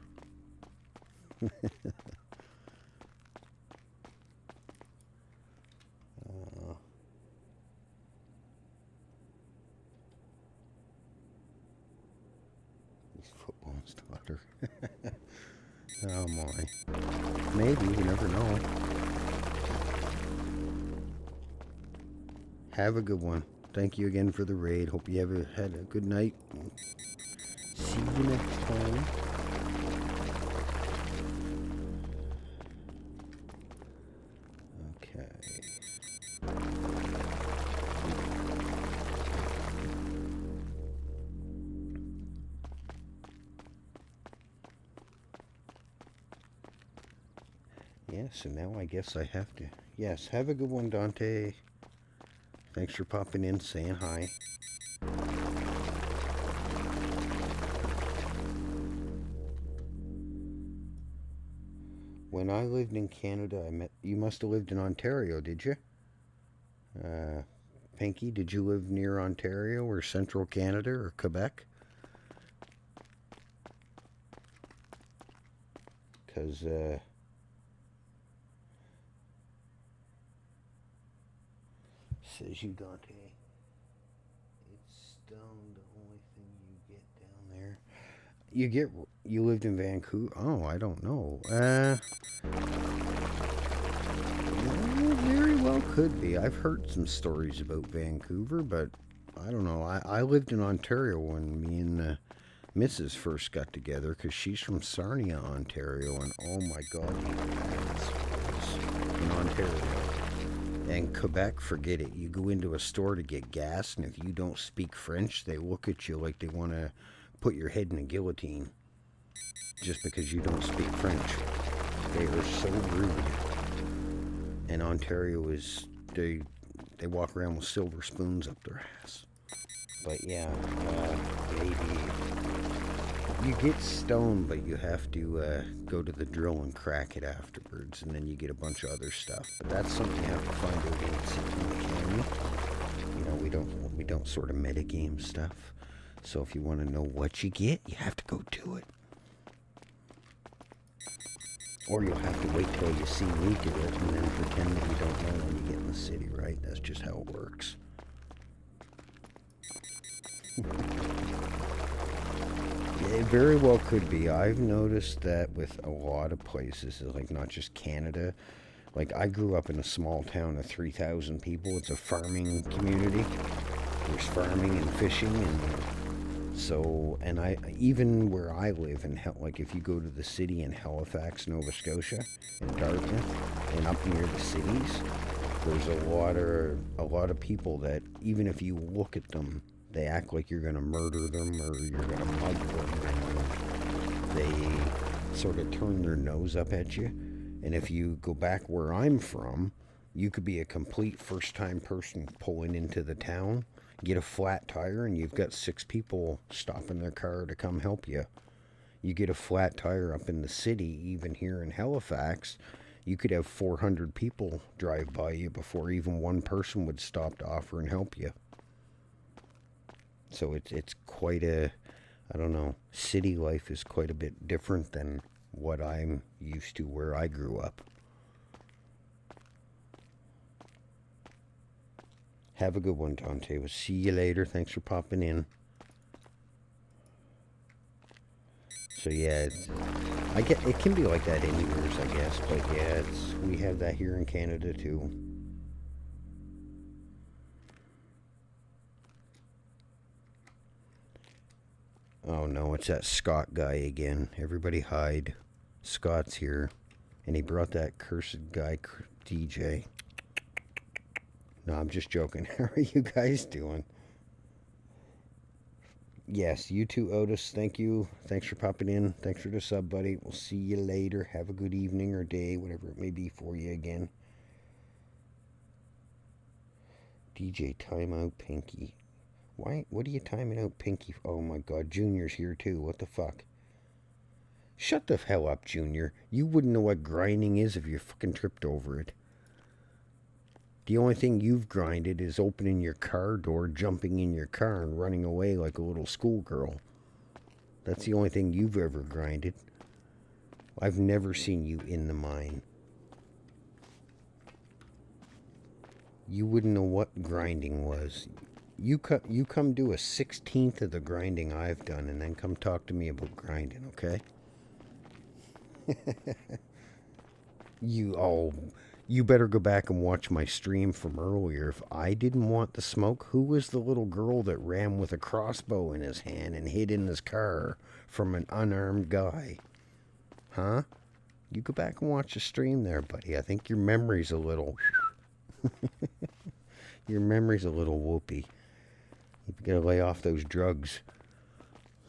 He's football's daughter. Oh my. Maybe, you never know. Have a good one. Thank you again for the raid. Hope you had a good night. See you next time. Okay. Yeah, so now I guess I have to. Yes, have a good one, Dante. Thanks for popping in, saying hi. When I lived in Canada, you must have lived in Ontario, did you? Pinky, did you live near Ontario or central Canada or Quebec? Because, says you, Dante. It's stone, the only thing you get down there. You lived in Vancouver? Oh, I don't know. Very well could be. I've heard some stories about Vancouver, but I don't know. I lived in Ontario when me and Mrs. first got together, because she's from Sarnia, Ontario, and oh my God, in Ontario. And Quebec, forget it. You go into a store to get gas, and if you don't speak French, they look at you like they want to put your head in a guillotine just because you don't speak French. They are so rude. And Ontario is, they walk around with silver spoons up their ass. But yeah, maybe you get stoned, but you have to go to the drill and crack it afterwards, and then you get a bunch of other stuff. But that's something you have to find out in the Academy. You know, we don't sort of metagame stuff. So if you want to know what you get, you have to go do it. Or you'll have to wait till you see me do it and then pretend that you don't know when you get in the city, right? That's just how it works. It very well could be. I've noticed that with a lot of places, like not just Canada. Like I grew up in a small town of 3,000 people. It's a farming community. There's farming and fishing, and so, and even where I live in, like if you go to the city in Halifax, Nova Scotia, and Dartmouth, and up near the cities, there's a lot of people that even if you look at them, they act like you're gonna murder them or you're gonna mug them. They sort of turn their nose up at you. And if you go back where I'm from, you could be a complete first-time person pulling into the town, get a flat tire, and you've got 6 people stopping their car to come help you. You get a flat tire up in the city, even here in Halifax, you could have 400 people drive by you before even one person would stop to offer and help you. So it's quite a, I don't know, city life is quite a bit different than what I'm used to where I grew up. Have a good one, Dante. We'll see you later. Thanks for popping in. So yeah, it can be like that anywhere, I guess. But yeah, we have that here in Canada too. Oh no, it's that Scott guy again. Everybody hide. Scott's here. And he brought that cursed guy, DJ. No, I'm just joking. How are you guys doing? Yes, you too, Otis. Thank you. Thanks for popping in. Thanks for the sub, buddy. We'll see you later. Have a good evening or day, whatever it may be for you again. DJ, timeout Pinky. Why? What are you timing out Pinky? Oh my God, Junior's here too. What the fuck? Shut the hell up, Junior. You wouldn't know what grinding is if you fucking tripped over it. The only thing you've grinded is opening your car door, jumping in your car, and running away like a little schoolgirl. That's the only thing you've ever grinded. I've never seen you in the mine. You wouldn't know what grinding was. You come do a 16th of the grinding I've done, and then come talk to me about grinding, okay? You better go back and watch my stream from earlier. If I didn't want the smoke, who was the little girl that ran with a crossbow in his hand and hid in his car from an unarmed guy? Huh? You go back and watch the stream there, buddy. I think your memory's a little... your memory's a little whoopee. You gotta lay off those drugs.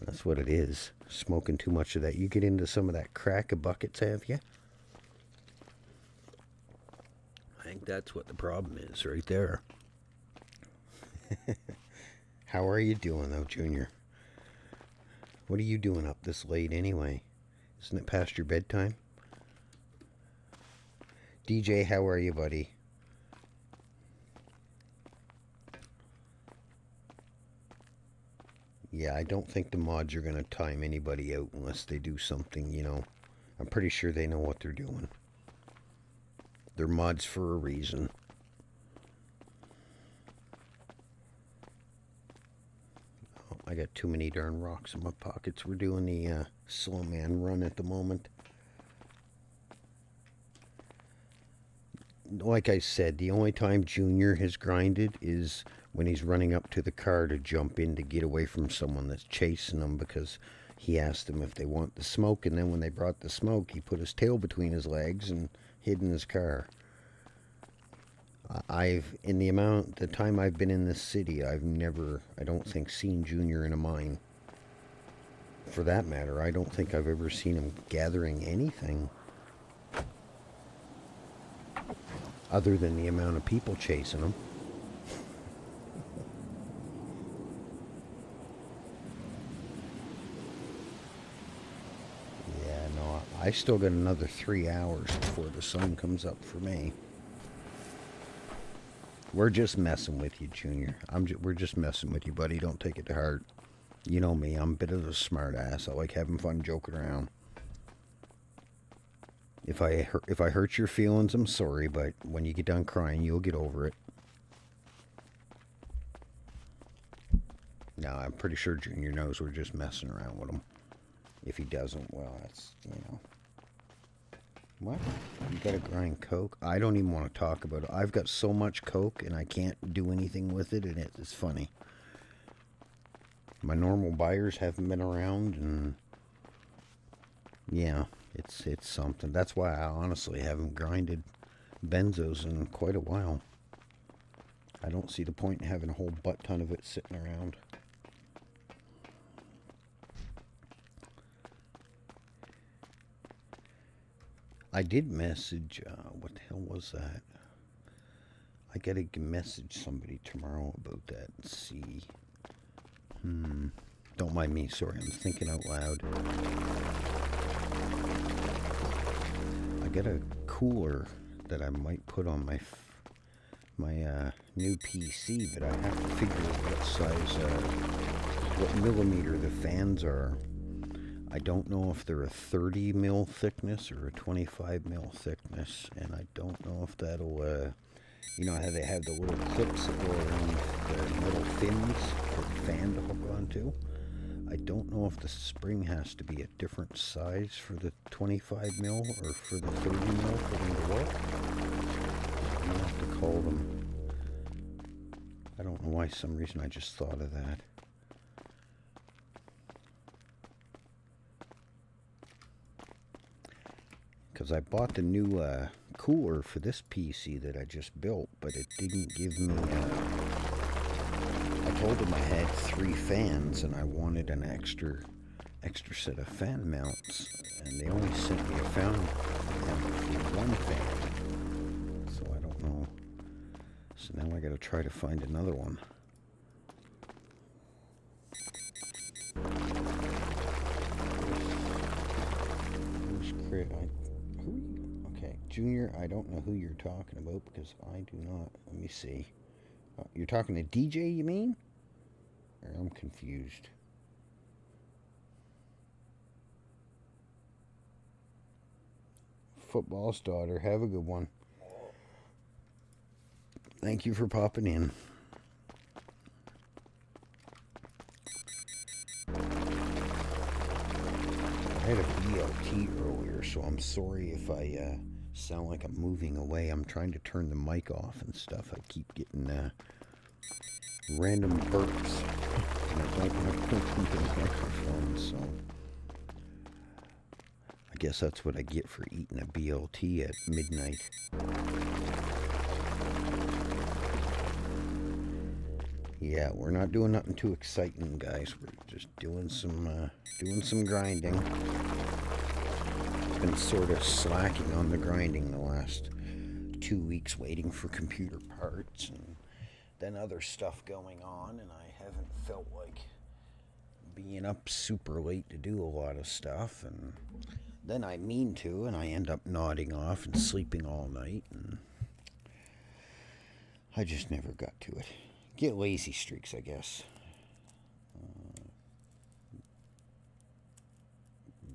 That's what it is. Smoking too much of that. You get into some of that crack of buckets, have you? I think that's what the problem is right there. How are you doing, though, Junior? What are you doing up this late anyway? Isn't it past your bedtime? DJ, how are you, buddy? Yeah, I don't think the mods are going to time anybody out unless they do something, you know. I'm pretty sure they know what they're doing. They're mods for a reason. Oh, I got too many darn rocks in my pockets. We're doing the slow man run at the moment. Like I said, the only time Junior has grinded is when he's running up to the car to jump in to get away from someone that's chasing him, because he asked them if they want the smoke, and then when they brought the smoke, he put his tail between his legs and hid in his car. In the time I've been in this city, I've never, I don't think, seen Junior in a mine. For that matter, I don't think I've ever seen him gathering anything other than the amount of people chasing him. Yeah, no, I still got another 3 hours before the sun comes up for me. We're just messing with you, Junior. We're just messing with you, buddy. Don't take it to heart. You know me, I'm a bit of a smart ass. I like having fun joking around. If I hurt your feelings, I'm sorry, but when you get done crying, you'll get over it. No, I'm pretty sure Junior knows we're just messing around with him. If he doesn't, well, that's, you know. What? You gotta grind coke? I don't even want to talk about it. I've got so much coke and I can't do anything with it, and it's funny. My normal buyers haven't been around, and yeah, it's something. That's why I honestly haven't grinded benzos in quite a while. I don't see the point in having a whole butt ton of it sitting around. I did message, what the hell was that? I gotta message somebody tomorrow about that and see. Don't mind me, sorry, I'm thinking out loud. I got a cooler that I might put on my new PC, but I have to figure out what size, what millimeter the fans are. I don't know if they're a 30 mil thickness or a 25 mil thickness, and I don't know if that'll, you know how they have the little clips that go around the metal fins for the fan to hook onto? I don't know if the spring has to be a different size for the 25 mil or for the 30 mil for them to work. You have to call them. I don't know why, some reason I just thought of that. Because I bought the new cooler for this PC that I just built, but it didn't give me, I told them I had 3 fans and I wanted an extra set of fan mounts, and they only sent me a fan mount for 1 fan, so I don't know. So now I gotta try to find another one. Okay, Junior, I don't know who you're talking about because I do not. Let me see. You're talking to DJ, you mean? Or I'm confused. Football's daughter, have a good one. Thank you for popping in. had a BLT earlier, so I'm sorry if I sound like I'm moving away. I'm trying to turn the mic off and stuff. I keep getting random burps, and I don't want to click into the microphone, so I guess that's what I get for eating a BLT at midnight. Yeah, we're not doing nothing too exciting, guys. We're just doing some grinding. Been sort of slacking on the grinding the last 2 weeks, waiting for computer parts and then other stuff going on, and I haven't felt like being up super late to do a lot of stuff, and then I mean to, and I end up nodding off and sleeping all night, and I just never got to it. Get lazy streaks, I guess.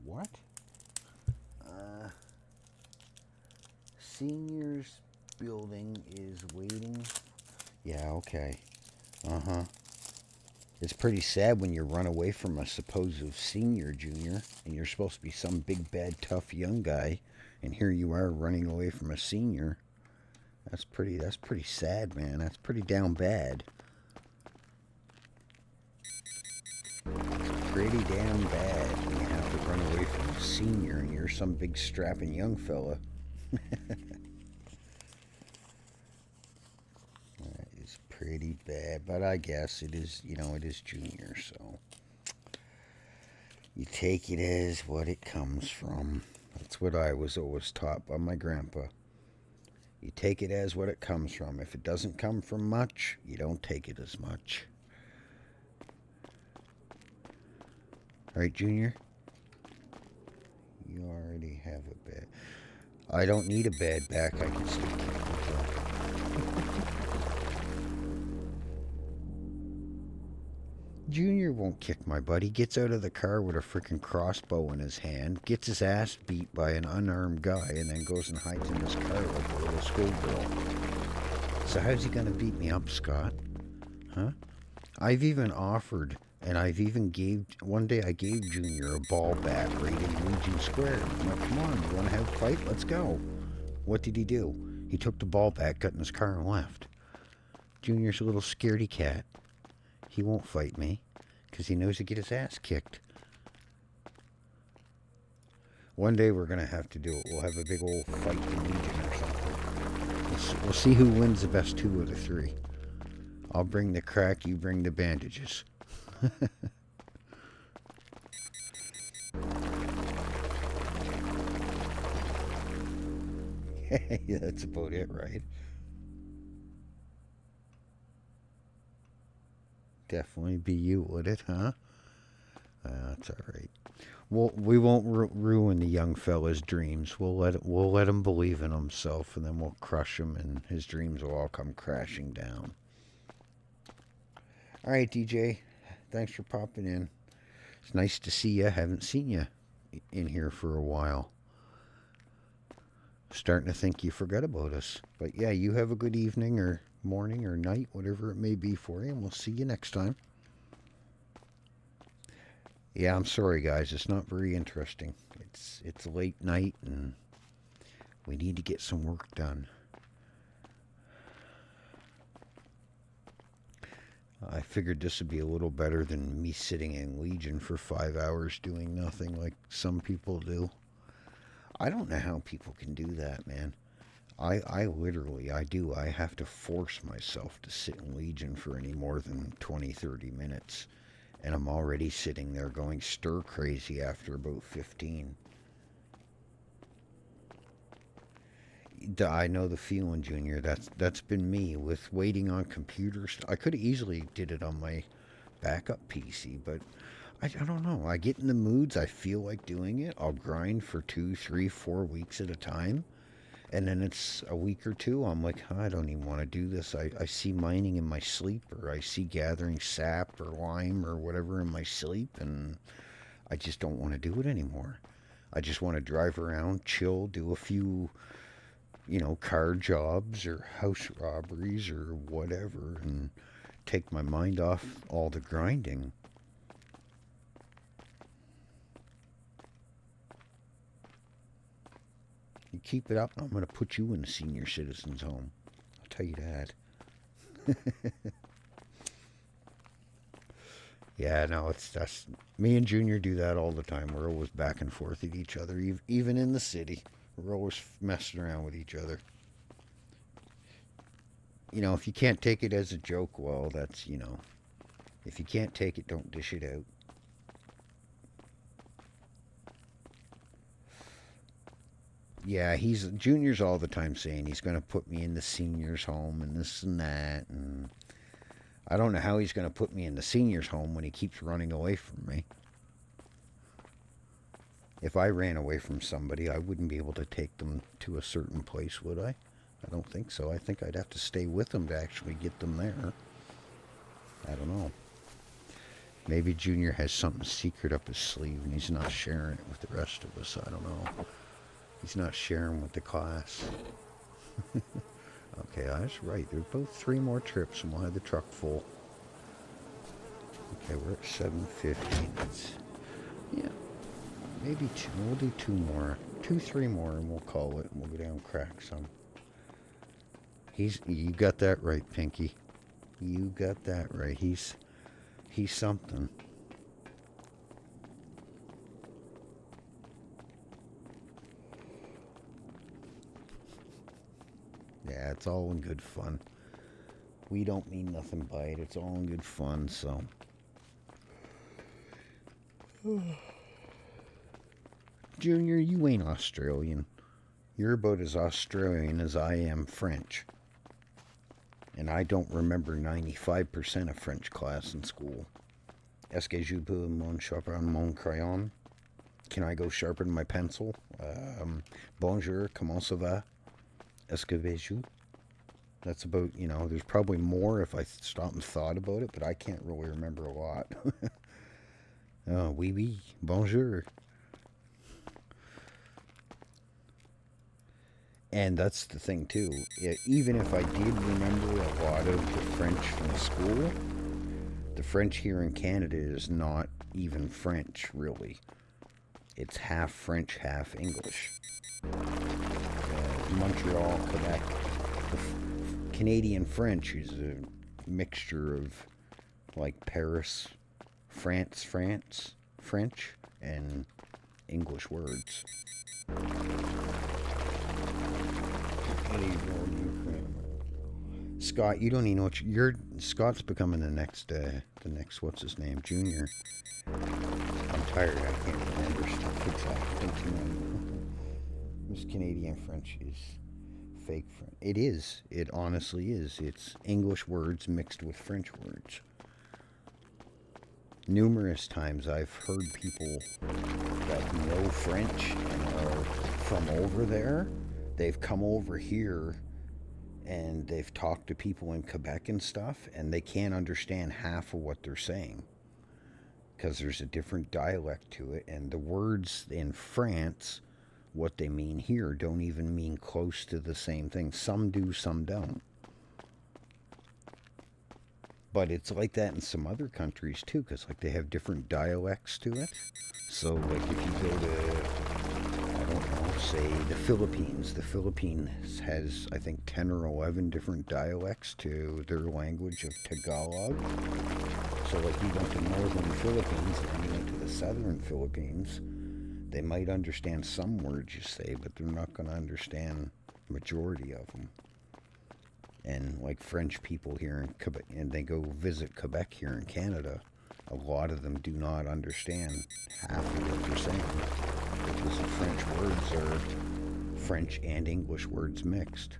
What? Seniors building is waiting. Yeah, okay. Uh-huh. It's pretty sad when you run away from a supposed senior junior, and you're supposed to be some big, bad, tough young guy, and here you are running away from a senior. That's pretty sad, man. That's pretty down bad. It's pretty damn bad when you have to run away from a senior and you're some big strapping young fella. That is pretty bad, but I guess it is, it is junior, so you take it as what it comes from. That's what I was always taught by my grandpa. You take it as what it comes from. If it doesn't come from much, you don't take it as much. Right, Junior? You already have a bed. I don't need a bad back. I can still kick myself. Junior won't kick my butt. He gets out of the car with a freaking crossbow in his hand, gets his ass beat by an unarmed guy, and then goes and hides in his car like a little schoolgirl. So how's he gonna beat me up, Scott? Huh? I've even offered, and one day I gave Junior a ball bat right in Legion Square. I'm like, come on, you wanna have a fight? Let's go. What did he do? He took the ball bat, got in his car, and left. Junior's a little scaredy cat. He won't fight me, because he knows he'll get his ass kicked. One day we're going to have to do it. We'll have a big old fight in Legion or something. We'll see who wins the best 2 out of 3. I'll bring the crack, you bring the bandages. Yeah, that's about it, right? Definitely be you, would it, huh? That's all right. Well, we won't ruin the young fella's dreams. We'll let him believe in himself, and then we'll crush him, and his dreams will all come crashing down. All right, DJ. Thanks for popping in. It's nice to see you. Haven't seen you in here for a while. Starting to think you forgot about us. But yeah, you have a good evening or morning or night, whatever it may be for you, and we'll see you next time. Yeah, I'm sorry, guys. It's not very interesting. It's late night, and we need to get some work done. I figured this would be a little better than me sitting in Legion for 5 hours doing nothing like some people do. I don't know how people can do that, man. I literally do. I have to force myself to sit in Legion for any more than 20-30 minutes. And I'm already sitting there going stir crazy after about 15. I know the feeling, Junior. That's been me with waiting on computers. I could have easily did it on my backup PC, but I don't know. I get in the moods. I feel like doing it. I'll grind for 2, 3, 4 weeks at a time. And then it's a week or two, I'm like, I don't even want to do this. I see mining in my sleep, or I see gathering sap or lime or whatever in my sleep, and I just don't want to do it anymore. I just want to drive around, chill, do a few, car jobs or house robberies or whatever, and take my mind off all the grinding. You keep it up, I'm going to put you in a senior citizens home. I'll tell you that. Yeah, no, that's me and Junior do that all the time. We're always back and forth at each other, even in the city. We're always messing around with each other. You know, if you can't take it as a joke, well, that's, you know, if you can't take it, don't dish it out. Yeah, Junior's all the time saying he's going to put me in the seniors home and this and that, and I don't know how he's going to put me in the seniors home when he keeps running away from me. If I ran away from somebody, I wouldn't be able to take them to a certain place, would I? I don't think so. I think I'd have to stay with them to actually get them there. I don't know. Maybe Junior has something secret up his sleeve and he's not sharing it with the rest of us. I don't know. He's not sharing with the class. Okay, I was right. There's both 3 more trips and we'll have the truck full. Okay, we're at 750. That's, yeah, maybe 2. We'll do 2 more. 2, 3 more and we'll call it and we'll go down and crack some. You got that right, Pinky. You got that right. He's something. Yeah, it's all in good fun. We don't mean nothing by it. It's all in good fun, so. Junior, you ain't Australian. You're about as Australian as I am French. And I don't remember 95% of French class in school. Est-ce que je peux mon sharpen mon crayon? Can I go sharpen my pencil? Bonjour, comment ça va? Est-ce que vais-tu? That's about, you know, there's probably more if I stopped and thought about it, but I can't really remember a lot. Oh, oui, oui, bonjour. And that's the thing, too. Even if I did remember a lot of the French from school, the French here in Canada is not even French, really. It's half French, half English. Montreal, Quebec. Canadian French is a mixture of, like, Paris, France, French, and English words. Scott, you don't even know what Scott's becoming the next what's his name, Junior. I'm tired, I can't remember stuff exactly. This Canadian French is fake French. It is. It honestly is. It's English words mixed with French words. Numerous times I've heard people that know French and are from over there. They've come over here and they've talked to people in Quebec and stuff, and they can't understand half of what they're saying because there's a different dialect to it, and the words in France, what they mean here, don't even mean close to the same thing. Some do, some don't. But it's like that in some other countries too, because like they have different dialects to it. So like if you go to, I don't know, say the Philippines has, I think, 10 or 11 different dialects to their language of Tagalog. So like you went to northern Philippines and then you went to the southern Philippines, they might understand some words you say, but they're not going to understand majority of them. And like French people here in Quebec, and they go visit Quebec here in Canada, a lot of them do not understand half of what they're saying because the French words are French and English words mixed.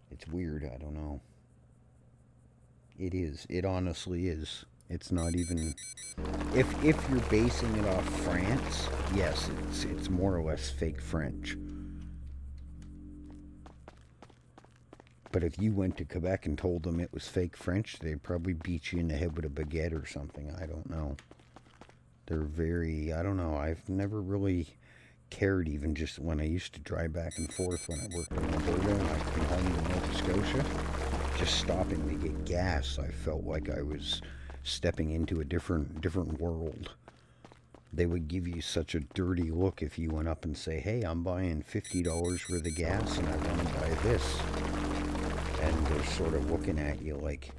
It's weird, I don't know. It is. It honestly is. It's not even... If you're basing it off France, yes, it's more or less fake French. But if you went to Quebec and told them it was fake French, they'd probably beat you in the head with a baguette or something. I don't know. They're very... I don't know. I've never really cared, even just when I used to drive back and forth when I worked in Alberta and I came home to Nova Scotia. Just stopping to get gas, I felt like I was stepping into a different world. They would give you such a dirty look if you went up and say, hey, I'm buying $50 worth of gas and I want to buy this. And they're sort of looking at you like,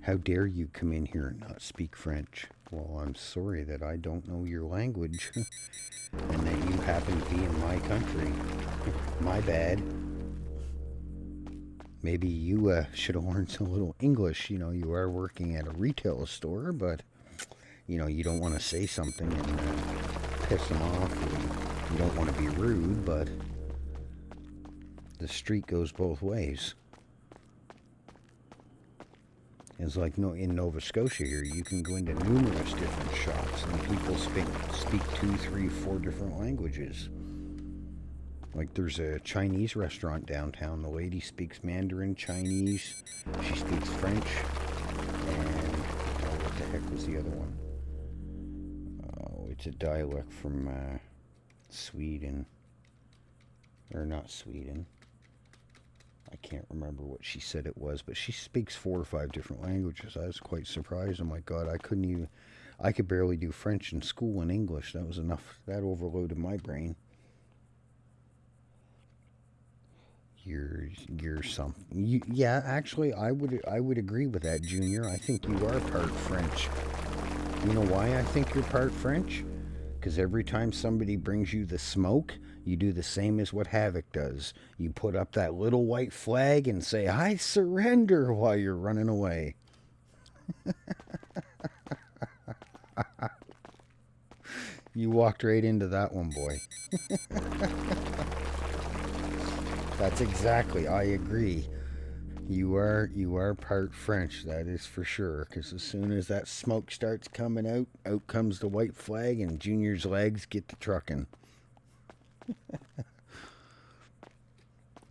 how dare you come in here and not speak French? Well, I'm sorry that I don't know your language and that you happen to be in my country. My bad. Maybe you should have learned a little English. You know, you are working at a retail store, but you know, you don't want to say something and piss them off. You don't want to be rude, but the street goes both ways. It's like in Nova Scotia here, you can go into numerous different shops and people speak 2, 3, 4 different languages. Like there's a Chinese restaurant downtown. The lady speaks Mandarin Chinese. She speaks French. And what the heck was the other one? Oh, it's a dialect from Sweden. Or not Sweden. I can't remember what she said it was, but she speaks 4 or 5 different languages. I was quite surprised. Oh my God, I could barely do French in school and English. That was enough. That overloaded my brain. You're something. Yeah, actually, I would agree with that, Junior. I think you are part French. You know why I think you're part French? Because every time somebody brings you the smoke, you do the same as what Havoc does. You put up that little white flag and say, I surrender, while you're running away. You walked right into that one, boy. That's exactly, I agree. You are part French, that is for sure. Because as soon as that smoke starts coming out, out comes the white flag and Junior's legs get to trucking.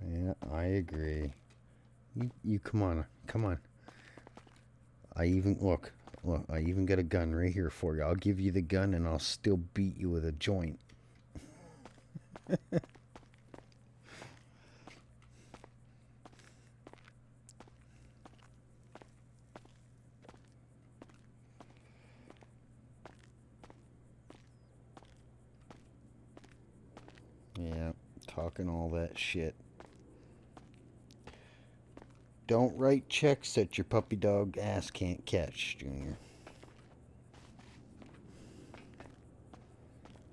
Yeah, I agree. You come on. I even, look, I even got a gun right here for you. I'll give you the gun and I'll still beat you with a joint. Yeah, talking all that shit. Don't write checks that your puppy dog ass can't catch, Junior.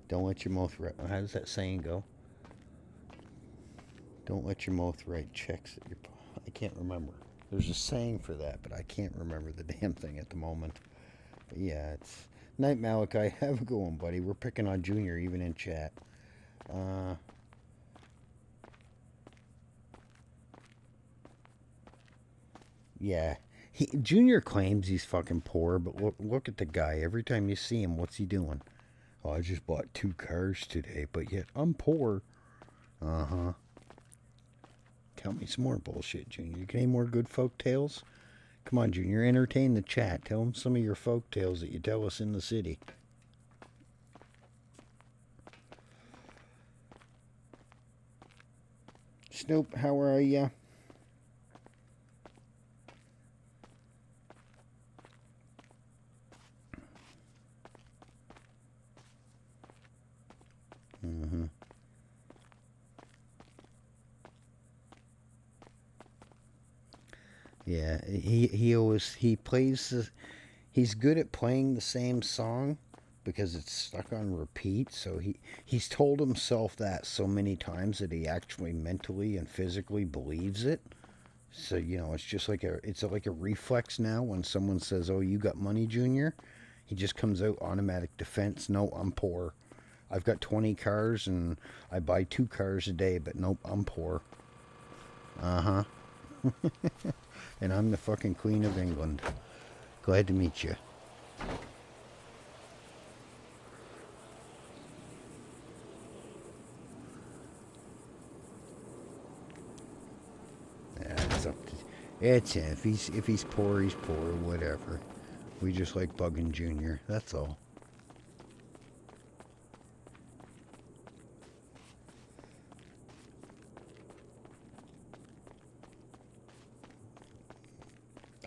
Don't let your mouth write. How does that saying go? Don't let your mouth write checks that your. I can't remember. There's a saying for that, but I can't remember the damn thing at the moment. But yeah, it's night, Malachi. Have a good one, buddy. We're picking on Junior even in chat. Yeah, Junior claims he's fucking poor, but look at the guy. Every time you see him, what's he doing? Oh, I just bought 2 cars today, but yet I'm poor. Uh-huh. Tell me some more bullshit, Junior. You got any more good folk tales? Come on, Junior, entertain the chat. Tell them some of your folk tales that you tell us in the city. Snoop, how are ya? Mm-hmm. Yeah, he plays. He's good at playing the same song because it's stuck on repeat. So he's told himself that so many times that he actually mentally and physically believes it. So you know, it's just like like a reflex now. When someone says, "Oh, you got money, Junior," he just comes out automatic defense. No, I'm poor. I've got 20 cars and I buy 2 cars a day, but nope, I'm poor. Uh-huh. And I'm the fucking Queen of England. Glad to meet you. Yeah, it's up to, it's if he's poor, he's poor, whatever. We just like bugging Junior, that's all.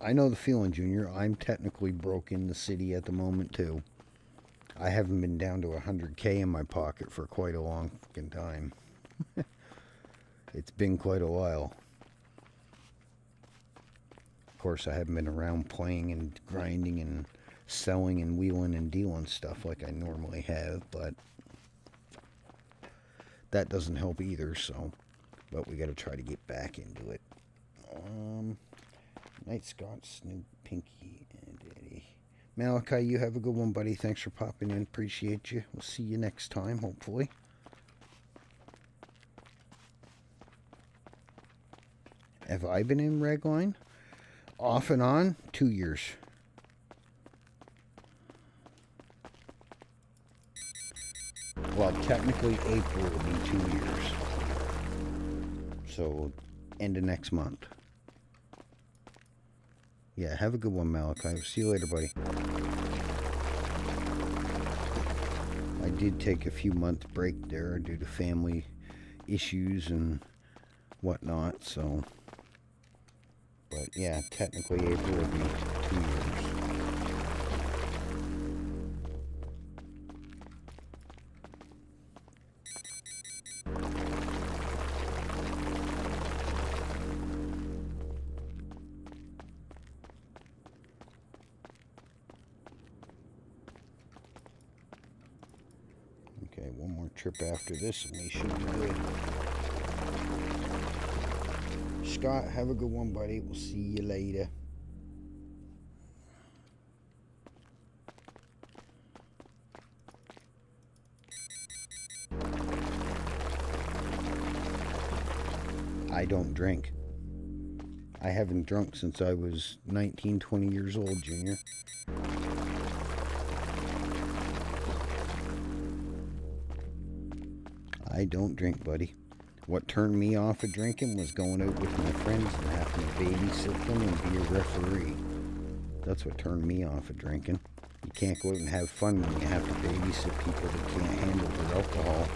I know the feeling, Junior. I'm technically broke in the city at the moment, too. I haven't been down to 100K in my pocket for quite a long fucking time. It's been quite a while. Of course, I haven't been around playing and grinding and selling and wheeling and dealing stuff like I normally have, but that doesn't help either, so, but we gotta try to get back into it. Night Scott, Snoop, Pinky, and Eddie. Malachi, you have a good one, buddy. Thanks for popping in. Appreciate you. We'll see you next time, hopefully. Have I been in RedLine? Off and on, 2 years. Well, technically April will be 2 years. So, end of next month. Yeah, have a good one, Malachi. See you later, buddy. I did take a few month break there due to family issues and whatnot, so. But yeah, technically April will be 2 years. Okay, one more trip after this and we should be good. Scott, have a good one, buddy. We'll see you later. I don't drink. I haven't drunk since I was 19, 20 years old, Junior. I don't drink, buddy. What turned me off of drinking was going out with my friends and having to babysit them and be a referee. That's what turned me off of drinking. You can't go out and have fun when you have to babysit people that can't handle their alcohol.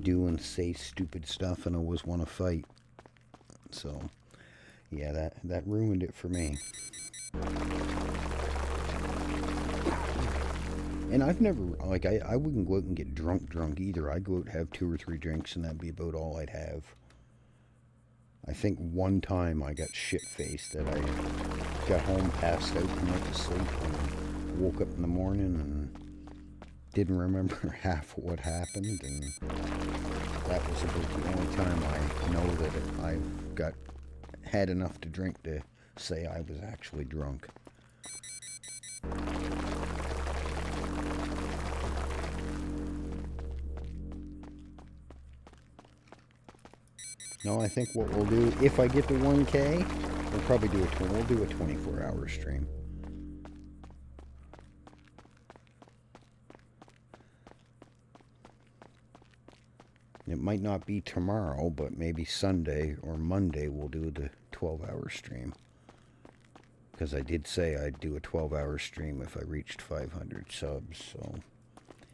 Do and say stupid stuff and always want to fight. So, yeah, that ruined it for me. And I've never, like, I wouldn't go out and get drunk either. I'd go out and have 2 or 3 drinks and that'd be about all I'd have. I think one time I got shit-faced that I got home, passed out, and went to sleep, and woke up in the morning and didn't remember half what happened, and that was about the only time I know that I've had enough to drink to say I was actually drunk. No, I think what we'll do, if I get to 1K, we'll probably do a 24-hour stream. It might not be tomorrow, but maybe Sunday or Monday we'll do the 12-hour stream. Because I did say I'd do a 12-hour stream if I reached 500 subs, so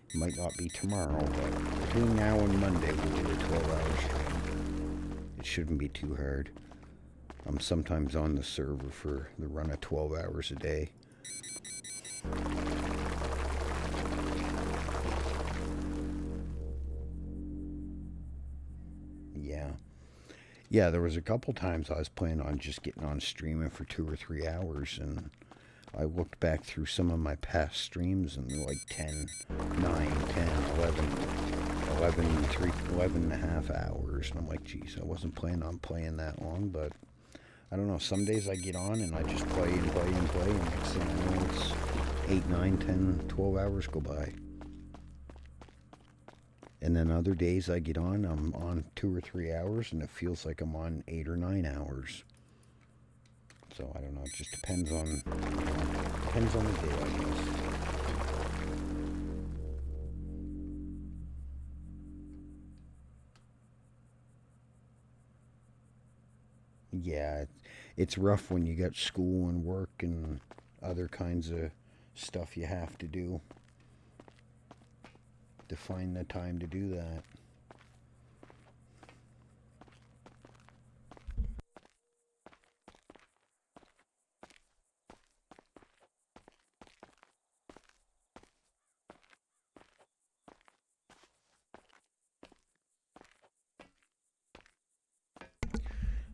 it might not be tomorrow, but between now and Monday we'll do a 12-hour stream. It shouldn't be too hard. I'm sometimes on the server for the run of 12 hours a day. Yeah, there was a couple times I was planning on just getting on streaming for 2 or 3 hours, and I looked back through some of my past streams and they're like 10, 9, 10, 11 and a half hours, and I'm like, geez, I wasn't planning on playing that long, but I don't know, some days I get on and I just play and play and play, and next thing I know it's 8, 9, 10, 12 hours go by. And then other days I get on, I'm on 2 or 3 hours, and it feels like I'm on 8 or 9 hours. So I don't know, it just depends on the day, I guess. Yeah, it's rough when you got school and work and other kinds of stuff you have to do to find the time to do that.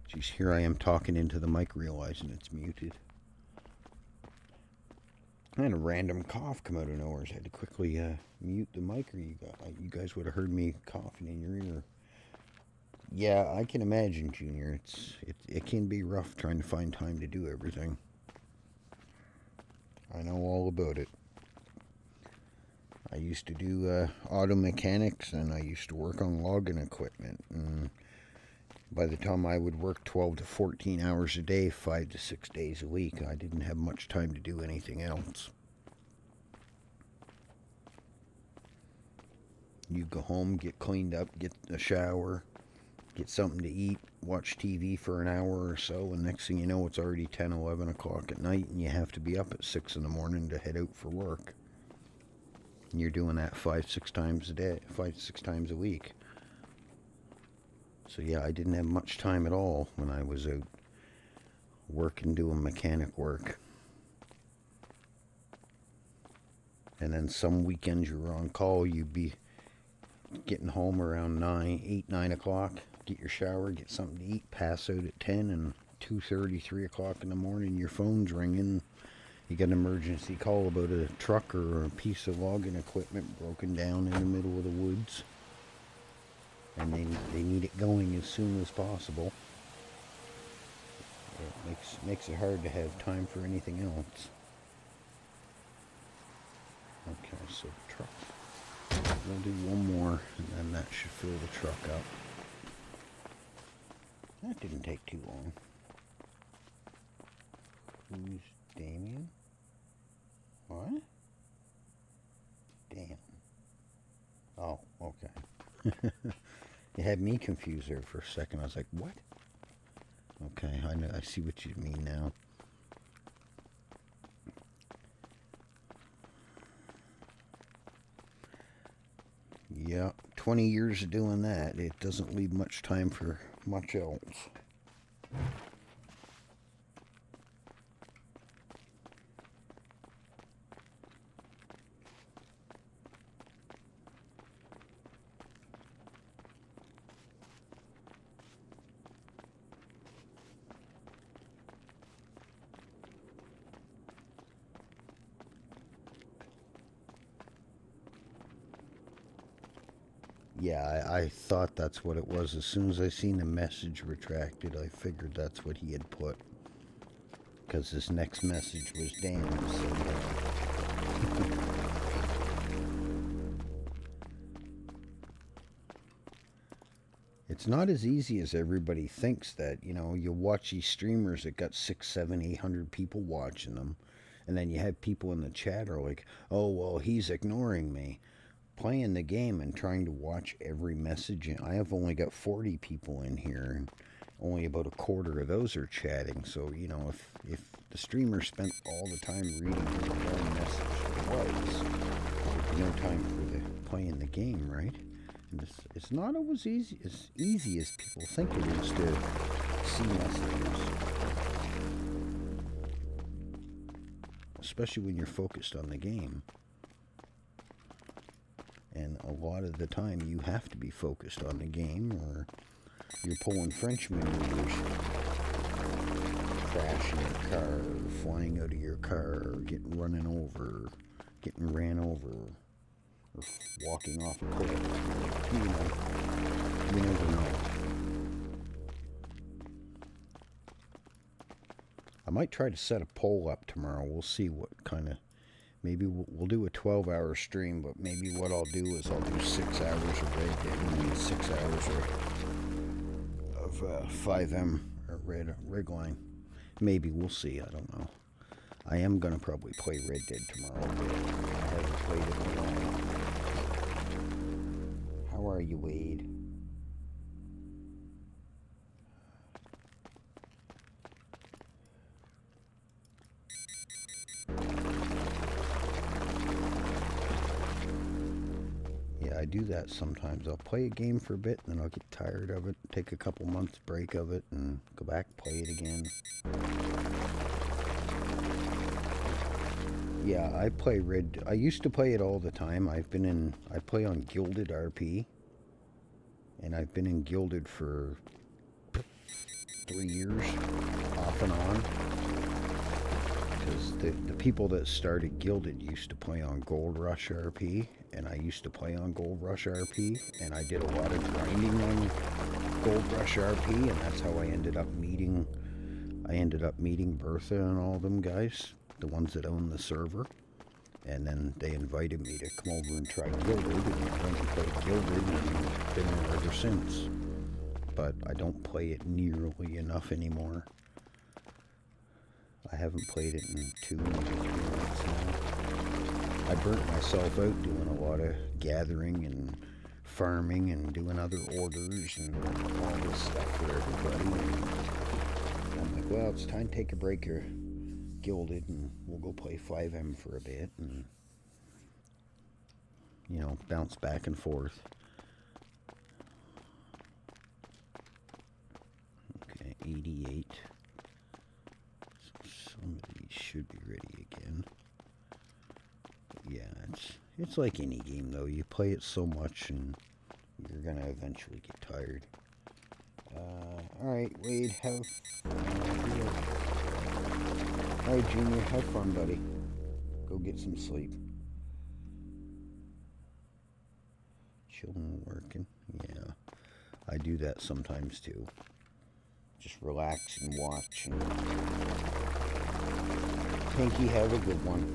Geez, here I am talking into the mic, realizing it's muted. I had a random cough come out of nowhere. I had to quickly mute the mic, or you guys would have heard me coughing in your ear. Yeah, I can imagine, Junior. It can be rough trying to find time to do everything. I know all about it. I used to do auto mechanics, and I used to work on logging equipment. And by the time I would work 12 to 14 hours a day, 5 to 6 days a week, I didn't have much time to do anything else. You go home, get cleaned up, get a shower, get something to eat, watch TV for an hour or so, and next thing you know, it's already 10, 11 o'clock at night, and you have to be up at 6 in the morning to head out for work. And you're doing that 5, 6 times a day, 5, 6 times a week. So yeah, I didn't have much time at all when I was out working, doing mechanic work. And then some weekends you were on call, you'd be getting home around 9 o'clock, get your shower, get something to eat, pass out at 10, and 2:30, 3 o'clock in the morning, your phone's ringing. You get an emergency call about a truck or a piece of logging equipment broken down in the middle of the woods. And they need it going as soon as possible. It makes it hard to have time for anything else. Okay, so the truck. We'll do one more, and then that should fill the truck up. That didn't take too long. Who's Damien? What? Dan. Oh, okay. You had me confused there for a second. I was like, what? Okay, I see what you mean now. Yeah, 20 years of doing that, it doesn't leave much time for much else. Yeah, I thought that's what it was. As soon as I seen the message retracted, I figured that's what he had put. Because his next message was Dan. So, it's not as easy as everybody thinks that, you know, you watch these streamers that got 6, 7, 800 people watching them. And then you have people in the chat are like, oh, well, he's ignoring me. Playing the game and trying to watch every message. I have only got 40 people in here, and only about a quarter of those are chatting. So, you know, if the streamer spent all the time reading his own message there'd be no time for the playing the game, right? And it's not always as easy as people think it is to see messages. Especially when you're focused on the game. And a lot of the time you have to be focused on the game, or you're pulling French maneuvers. Crashing your car, or flying out of your car, or getting ran over, or walking off a cliff. You never know. I might try to set a poll up tomorrow. We'll see what kind of... Maybe we'll do a 12-hour stream, but maybe what I'll do is I'll do 6 hours of Red Dead and 6 hours of 5M or RedLine. Maybe, we'll see. I don't know. I am going to probably play Red Dead tomorrow. I haven't played it in a while. How are you, Wade? I do that sometimes. I'll play a game for a bit, and then I'll get tired of it, take a couple months break of it, and go back, play it again. Yeah, I used to play it all the time. I play on Gilded RP, and I've been in Gilded for 3 years, off and on. Because the people that started Gilded used to play on Gold Rush RP, and I used to play on Gold Rush RP, and I did a lot of grinding on Gold Rush RP, and that's how I ended up meeting Bertha and all them guys, the ones that own the server. And then they invited me to come over and try Gilded, and I went and played Gilded, and been there ever since. But I don't play it nearly enough anymore. I haven't played it in 2 months now. I burnt myself out doing a lot of gathering and farming and doing other orders and all this stuff for everybody. And I'm like, well, it's time to take a break here. Gilded, and we'll go play 5M for a bit and, you know, bounce back and forth. Okay, 88. So some of these should be ready again. But yeah, it's like any game though. You play it so much and you're gonna eventually get tired. Alright, Wade, have Alright, Junior, have fun, buddy. Go get some sleep. Chilling, working. Yeah, I do that sometimes too. Just relax and watch. And Pinky, have a good one.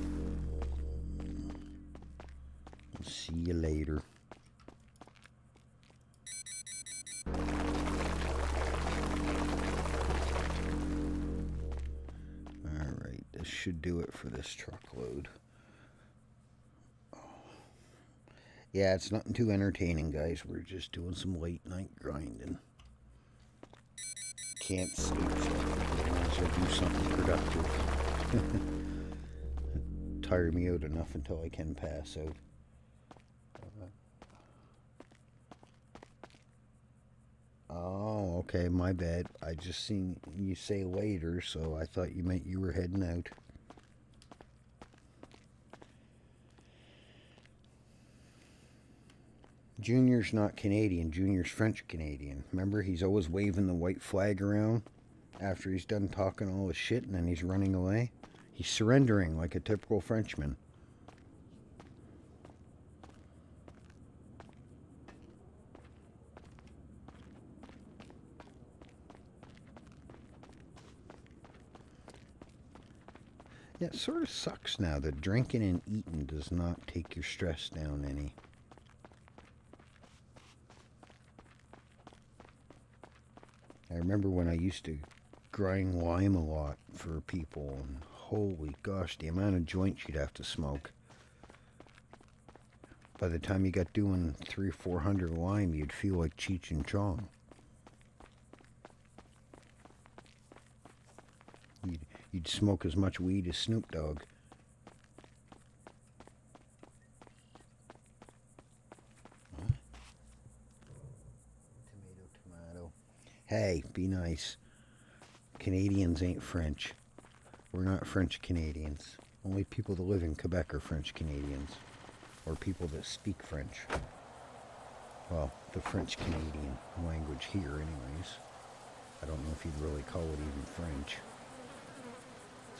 See you later. This should do it for this truckload. Oh. Yeah, it's nothing too entertaining, guys. We're just doing some late night grinding. Can't sleep, so I might as well do something productive. Tire me out enough until I can pass out. Oh, okay, my bad. I just seen you say later, so I thought you meant you were heading out. Junior's not Canadian. Junior's French-Canadian. Remember, he's always waving the white flag around after he's done talking all his shit, and then he's running away. He's surrendering like a typical Frenchman. Yeah, it sort of sucks now that drinking and eating does not take your stress down any. I remember when I used to grind lime a lot for people, and holy gosh, the amount of joints you'd have to smoke. By the time you got doing 300 or 400 lime, you'd feel like Cheech and Chong. You'd smoke as much weed as Snoop Dogg. Huh? Tomato. Hey, be nice. Canadians ain't French. We're not French Canadians. Only people that live in Quebec are French Canadians. Or people that speak French. Well, the French Canadian language here anyways. I don't know if you'd really call it even French.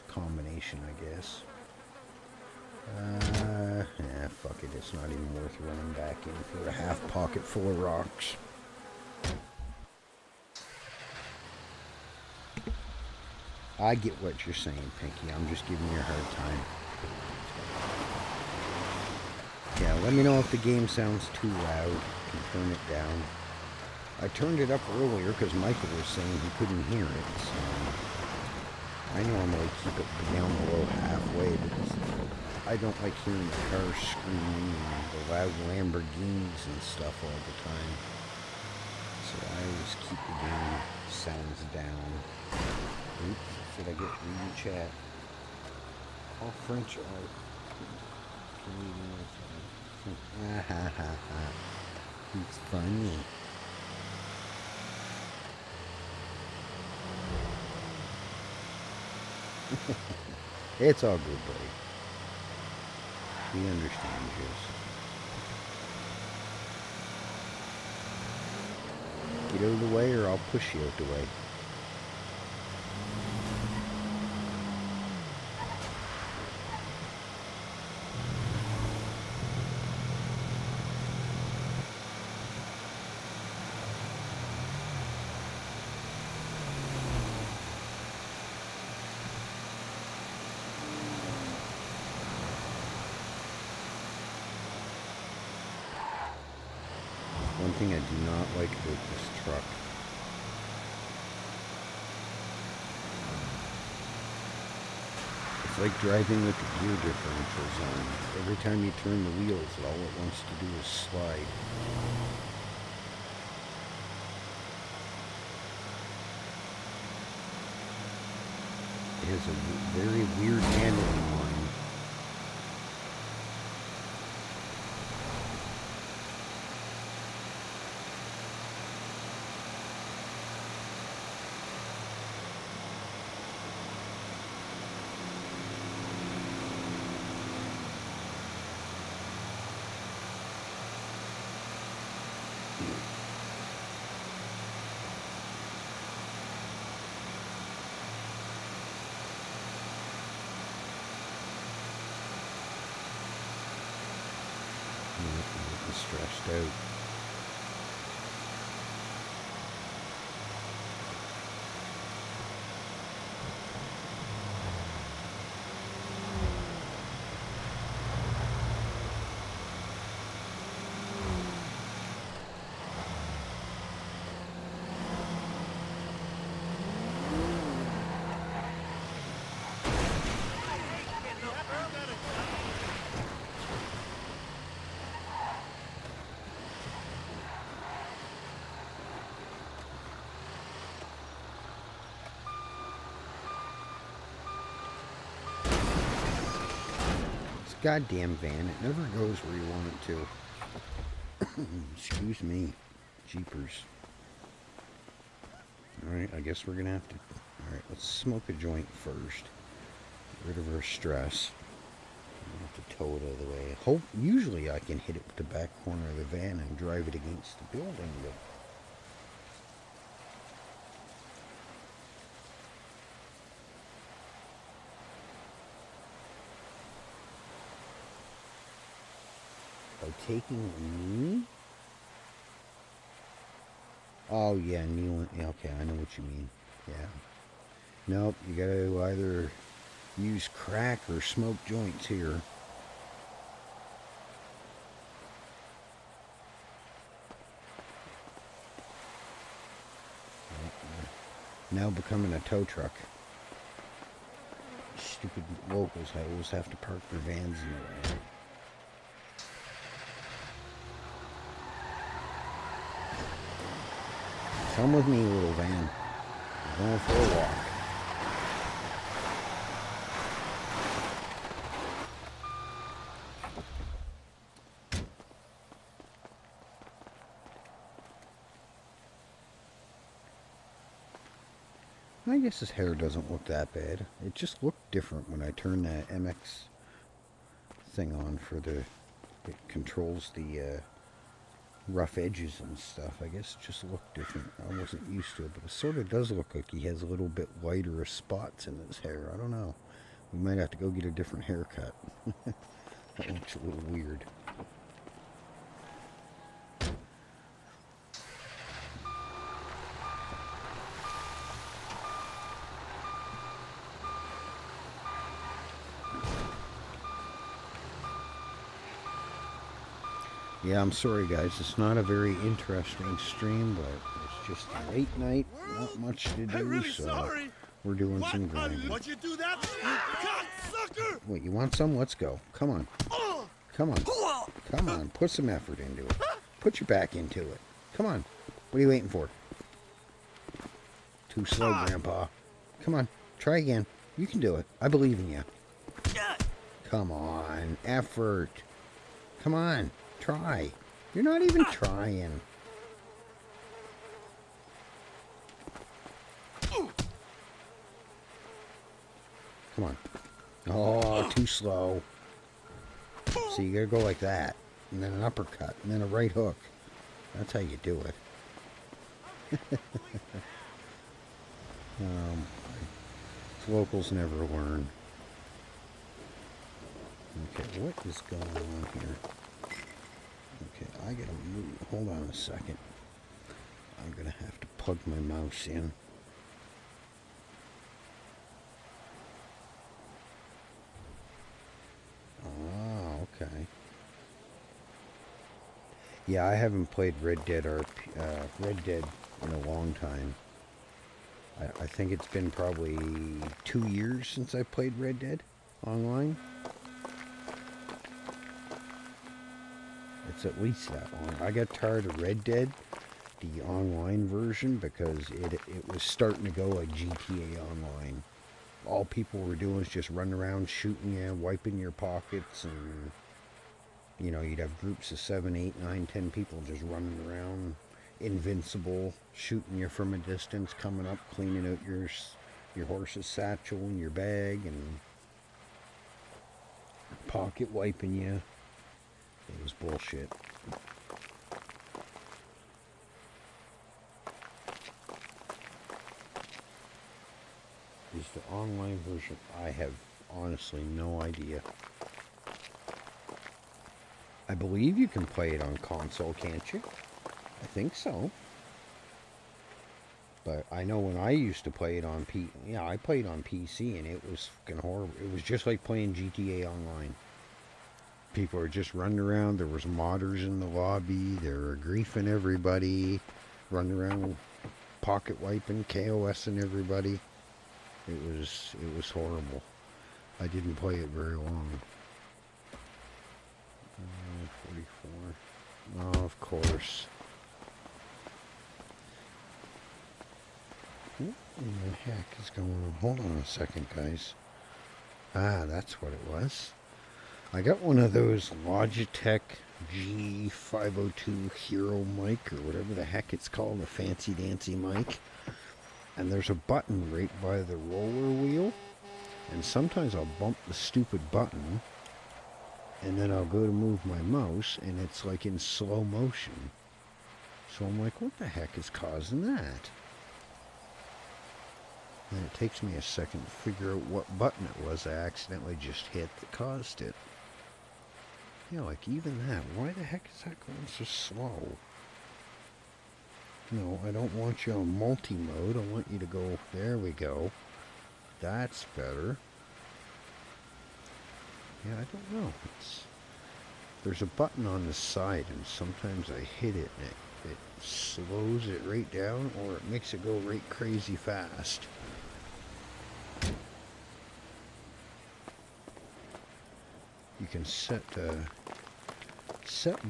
Combination, I guess. Fuck it, it's not even worth running back in for a half pocket full of rocks. I get what you're saying, Pinky. I'm just giving you a hard time. Yeah, let me know if the game sounds too loud. You can turn it down. I turned it up earlier because Michael was saying he couldn't hear it, so I normally keep it down below halfway because I don't like hearing the cars screaming and the loud Lamborghinis and stuff all the time. So I always keep the game sounds down. Oops, did I get reading chat? All French art. Ha ha ha ha. It's funny. It's all good, buddy. We understand you. Get out of the way or I'll push you out the way. thing I do not like about this truck. It's like driving with the gear differentials on. Every time you turn the wheels, all it wants to do is slide. It has a very weird handling line. Stressed out. Goddamn van, it never goes where you want it to. Excuse me. Jeepers. Alright, I guess we're gonna have to... Alright, let's smoke a joint first. Get rid of our stress. I'm gonna have to tow it out of the way. Usually I can hit it with the back corner of the van and drive it against the building, but... By taking knee? Oh yeah, knee. Yeah, okay, I know what you mean. Yeah. Nope, you gotta either use crack or smoke joints here. Now becoming a tow truck. Stupid locals always have to park their vans in the way. Come with me, little van. I'm going for a walk. I guess his hair doesn't look that bad. It just looked different when I turned that MX thing on for the... It controls the rough edges and stuff. I guess it just looked different. I wasn't used to it, but it sort of does look like he has a little bit lighter spots in his hair. I don't know. We might have to go get a different haircut. That looks a little weird. Yeah, I'm sorry guys, it's not a very interesting stream, but it's just a late night, not much to do, really so sorry. We're doing some grinding. What'd you do that? You cocksucker! Wait, you want some? Let's go. Come on. Come on. Come on, put some effort into it. Put your back into it. Come on. What are you waiting for? Too slow, Grandpa. Come on, try again. You can do it. I believe in you. Come on, effort. Come on. Try. You're not even trying. Come on. Oh, too slow. So you gotta go like that. And then an uppercut. And then a right hook. That's how you do it. Locals never learn. Okay, what is going on here? Okay, I gotta move. Hold on a second. I'm gonna have to plug my mouse in. Ah, okay. Yeah, I haven't played Red Dead Red Dead in a long time. I think it's been probably 2 years since I played Red Dead online. It's at least that long. I got tired of Red Dead, the online version, because it was starting to go like GTA Online. All people were doing was just running around shooting you, wiping your pockets, and you know, you'd have groups of 7, 8, 9, 10 people just running around, invincible, shooting you from a distance, coming up, cleaning out your horse's satchel and your bag, and pocket wiping you. It was bullshit. Is the online version? I have honestly no idea. I believe you can play it on console, can't you? I think so. But I know when I used to play it on I played on PC, and it was fucking horrible. It was just like playing GTA Online. People were just running around. There was modders in the lobby. They were griefing everybody, running around, pocket wiping, KOSing everybody. It was horrible. I didn't play it very long. 44. Oh, of course. What in the heck is going on? Hold on a second, guys. Ah, that's what it was. I got one of those Logitech G502 Hero mic, or whatever the heck it's called, a fancy dancy mic. And there's a button right by the roller wheel. And sometimes I'll bump the stupid button, and then I'll go to move my mouse, and it's like in slow motion. So I'm like, what the heck is causing that? And it takes me a second to figure out what button it was I accidentally just hit that caused it. Yeah, like even that. Why the heck is that going so slow? No, I don't want you on multi-mode. I want you to go, there we go. That's better. Yeah, I don't know. There's a button on the side, and sometimes I hit it, and it slows it right down, or it makes it go right crazy fast. You can set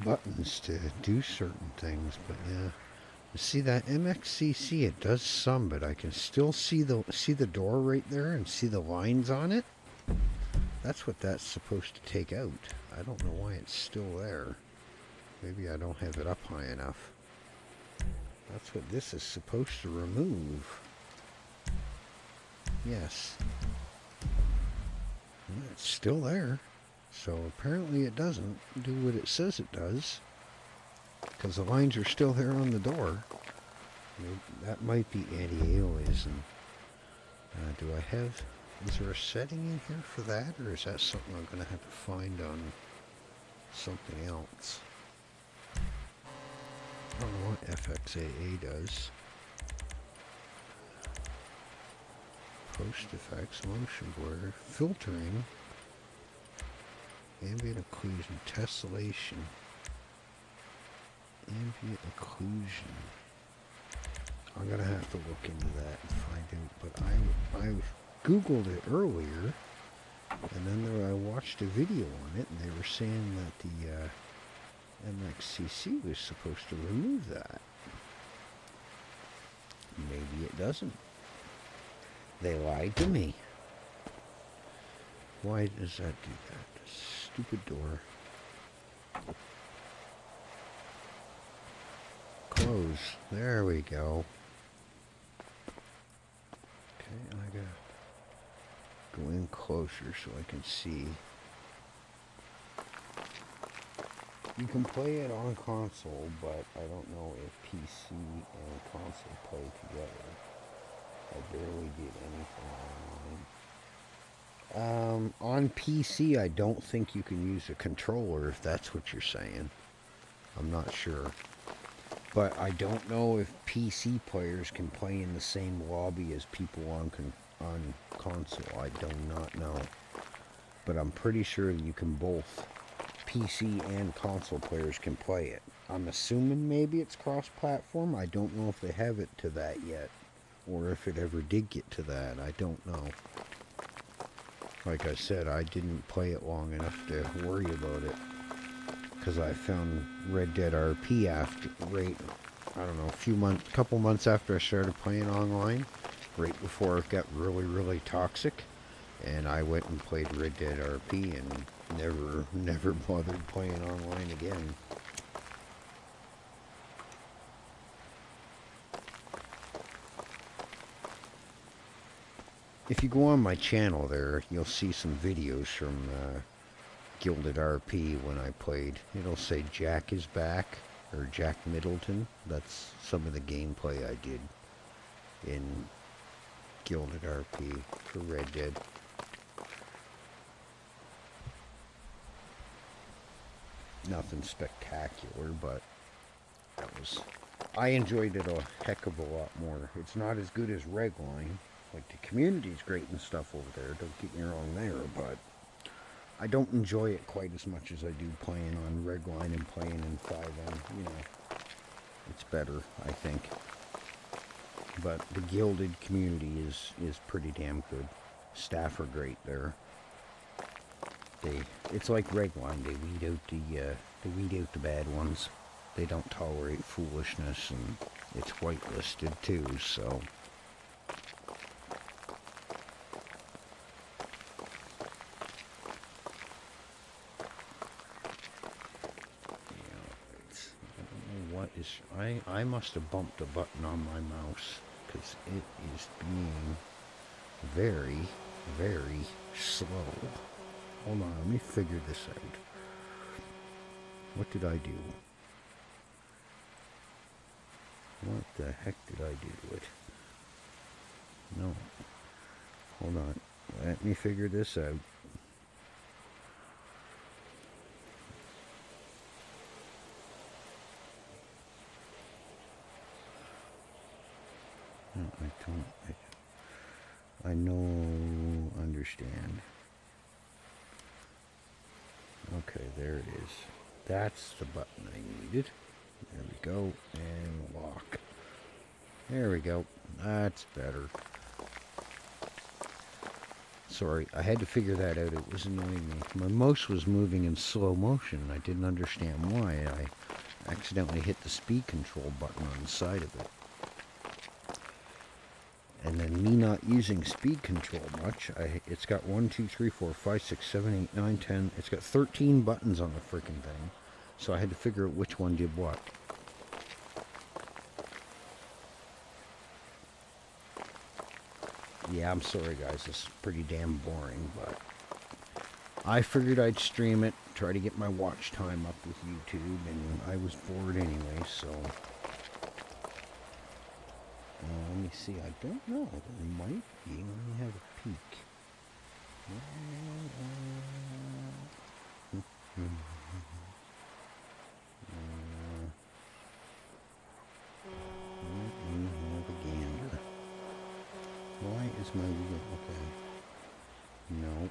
buttons to do certain things, but yeah. You see that MXCC? It does some, but I can still see the door right there and see the lines on it. That's what that's supposed to take out. I don't know why it's still there. Maybe I don't have it up high enough. That's what this is supposed to remove. Yes. Well, it's still there. So apparently it doesn't do what it says it does, because the lines are still there on the door. Maybe that might be anti-aliasing. Do I have... Is there a setting in here for that, or is that something I'm going to have to find on something else? I don't know what FXAA does. Post effects, motion blur, filtering, ambient occlusion, tessellation, ambient occlusion. I'm going to have to look into that and find out, but I Googled it earlier, and then I watched a video on it, and they were saying that the MXCC was supposed to remove that. Maybe it doesn't. They lied to me. Why does that do that? Stupid door. Close. There we go. Okay, I gotta go in closer so I can see. You can play it on console, but I don't know if PC and console play together. I barely did anything online. On PC, I don't think you can use a controller, if that's what you're saying. I'm not sure. But I don't know if PC players can play in the same lobby as people on console. I do not know. But I'm pretty sure you can both. PC and console players can play it. I'm assuming maybe it's cross-platform. I don't know if they have it to that yet, or if it ever did get to that. I don't know. Like I said, I didn't play it long enough to worry about it, because I found Red Dead RP after, I don't know, couple months after I started playing online, right before it got really, really toxic, and I went and played Red Dead RP and never bothered playing online again. If you go on my channel there, you'll see some videos from Gilded RP when I played. It'll say Jack is back, or Jack Middleton. That's some of the gameplay I did in Gilded RP for Red Dead. Nothing spectacular, but I enjoyed it a heck of a lot more. It's not as good as RedLine. Like, the community's great and stuff over there, don't get me wrong there, but I don't enjoy it quite as much as I do playing on RedLine and playing in 5M. You know, it's better, I think. But the Gilded community is pretty damn good. Staff are great there. It's like RedLine. They weed out the bad ones. They don't tolerate foolishness, and it's whitelisted too. So. I must have bumped a button on my mouse, because it is being very, very slow. Hold on, let me figure this out. What did I do? What the heck did I do to it? No. Hold on. Let me figure this out. No, I don't. I know, understand. Okay, there it is. That's the button I needed. There we go, and lock. There we go. That's better. Sorry, I had to figure that out. It was annoying me. My mouse was moving in slow motion, and I didn't understand why. I accidentally hit the speed control button on the side of it. And then me not using speed control much, it's got 1, 2, 3, 4, 5, 6, 7, 8, 9, 10. It's got 13 buttons on the freaking thing. So I had to figure out which one did what. Yeah, I'm sorry guys, this is pretty damn boring, but I figured I'd stream it, try to get my watch time up with YouTube, and I was bored anyway, so... let me see, I don't know, there might be, let me have a peek. Let me have a gander. Why is my wheel, okay. No,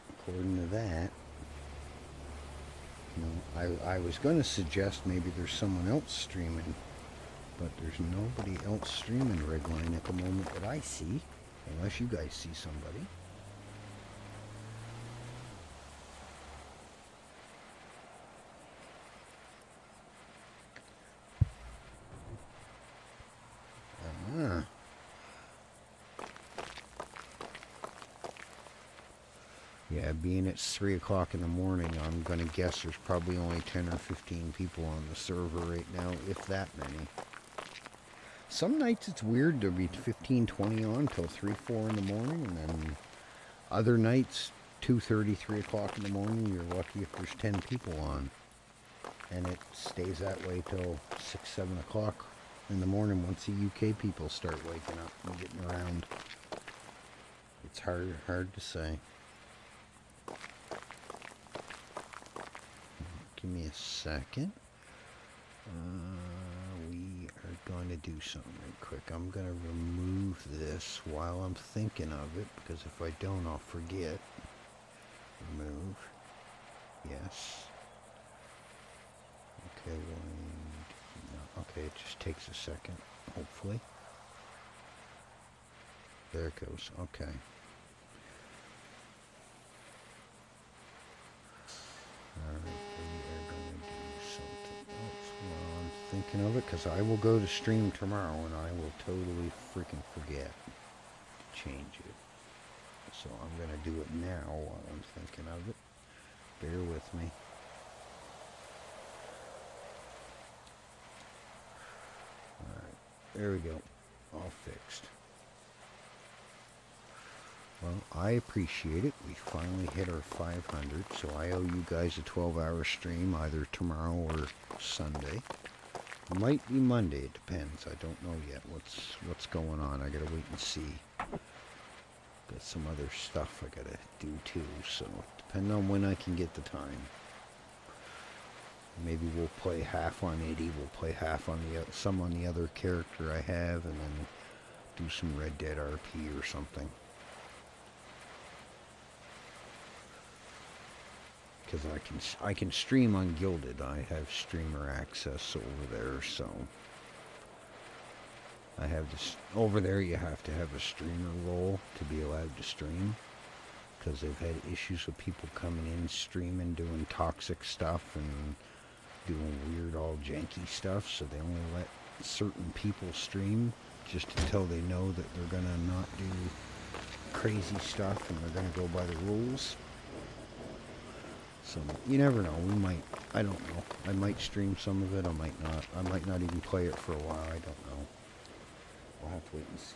according to that, no, I was going to suggest maybe there's someone else streaming, but there's nobody else streaming RedLine at the moment that I see, unless you guys see somebody. Yeah, being it's 3 o'clock in the morning, I'm going to guess there's probably only 10 or 15 people on the server right now, if that many. Some nights it's weird, there'll be 15, 20 on till 3, 4 in the morning, and then other nights, 2:30, 3 o'clock in the morning, you're lucky if there's 10 people on. And it stays that way till 6, 7 o'clock in the morning once the UK people start waking up and getting around. It's hard to say. Give me a second. We are going to do something right quick. I'm going to remove this while I'm thinking of it, because if I don't, I'll forget. Remove. Yes. Okay, no, okay, it just takes a second, hopefully. There it goes, okay. Alright, we are going to do something else while I'm thinking of it, because I will go to stream tomorrow and I will totally freaking forget to change it. So I'm going to do it now while I'm thinking of it. Bear with me. Alright, there we go. All fixed. Well, I appreciate it. We finally hit our 500, so I owe you guys a 12-hour stream either tomorrow or Sunday. It might be Monday, it depends. I don't know yet what's going on. I gotta wait and see. Got some other stuff I gotta do too, so depending on when I can get the time. Maybe we'll play half on Eddie, we'll play half on some on the other character I have, and then do some Red Dead RP or something. Because I can stream on Gilded. I have streamer access over there, so I have this over there. You have to have a streamer role to be allowed to stream, because they've had issues with people coming in streaming, doing toxic stuff and doing weird, all janky stuff. So they only let certain people stream just until they know that they're gonna not do crazy stuff and they're gonna go by the rules. So, you never know, I don't know, I might stream some of it, I might not even play it for a while, I don't know. We'll have to wait and see.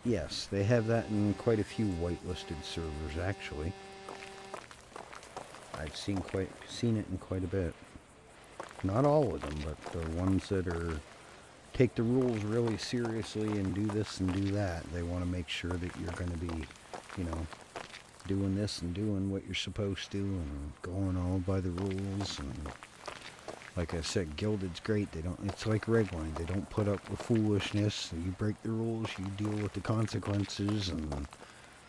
Yes, they have that in quite a few whitelisted servers, actually. I've seen it in quite a bit. Not all of them, but the ones that take the rules really seriously and do this and do that. They want to make sure that you're going to be, you know, doing this and doing what you're supposed to and going all by the rules. And like I said, Gilded's great. It's like RedLine. They don't put up with foolishness. You break the rules, you deal with the consequences, and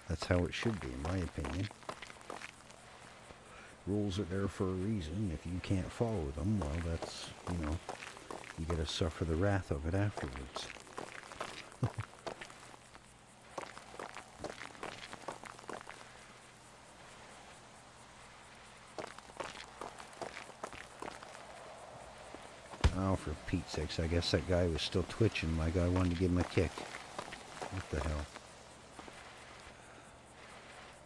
that's how it should be, in my opinion. Rules are there for a reason. If you can't follow them, well, that's, you know, you gotta suffer the wrath of it afterwards. Oh, for Pete's sakes, I guess that guy was still twitching. My guy wanted to give him a kick. What the hell?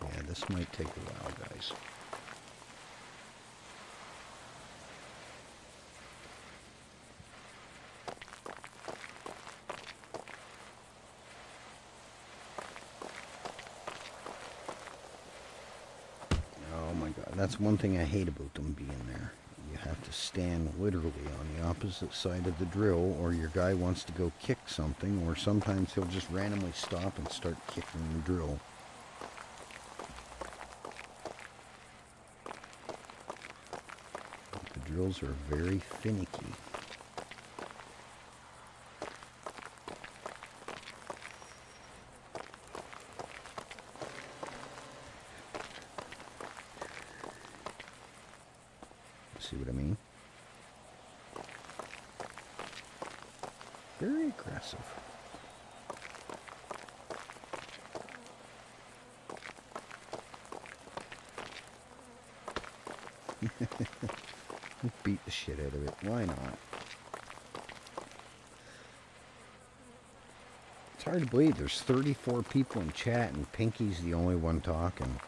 Yeah, this might take a while, guys. Oh my god, that's one thing I hate about them being there. You have to stand literally on the opposite side of the drill, or your guy wants to go kick something, or sometimes he'll just randomly stop and start kicking the drill. The drills are very finicky. See what I mean? Very aggressive. Beat the shit out of it. Why not? It's hard to believe there's 34 people in chat and Pinky's the only one talking.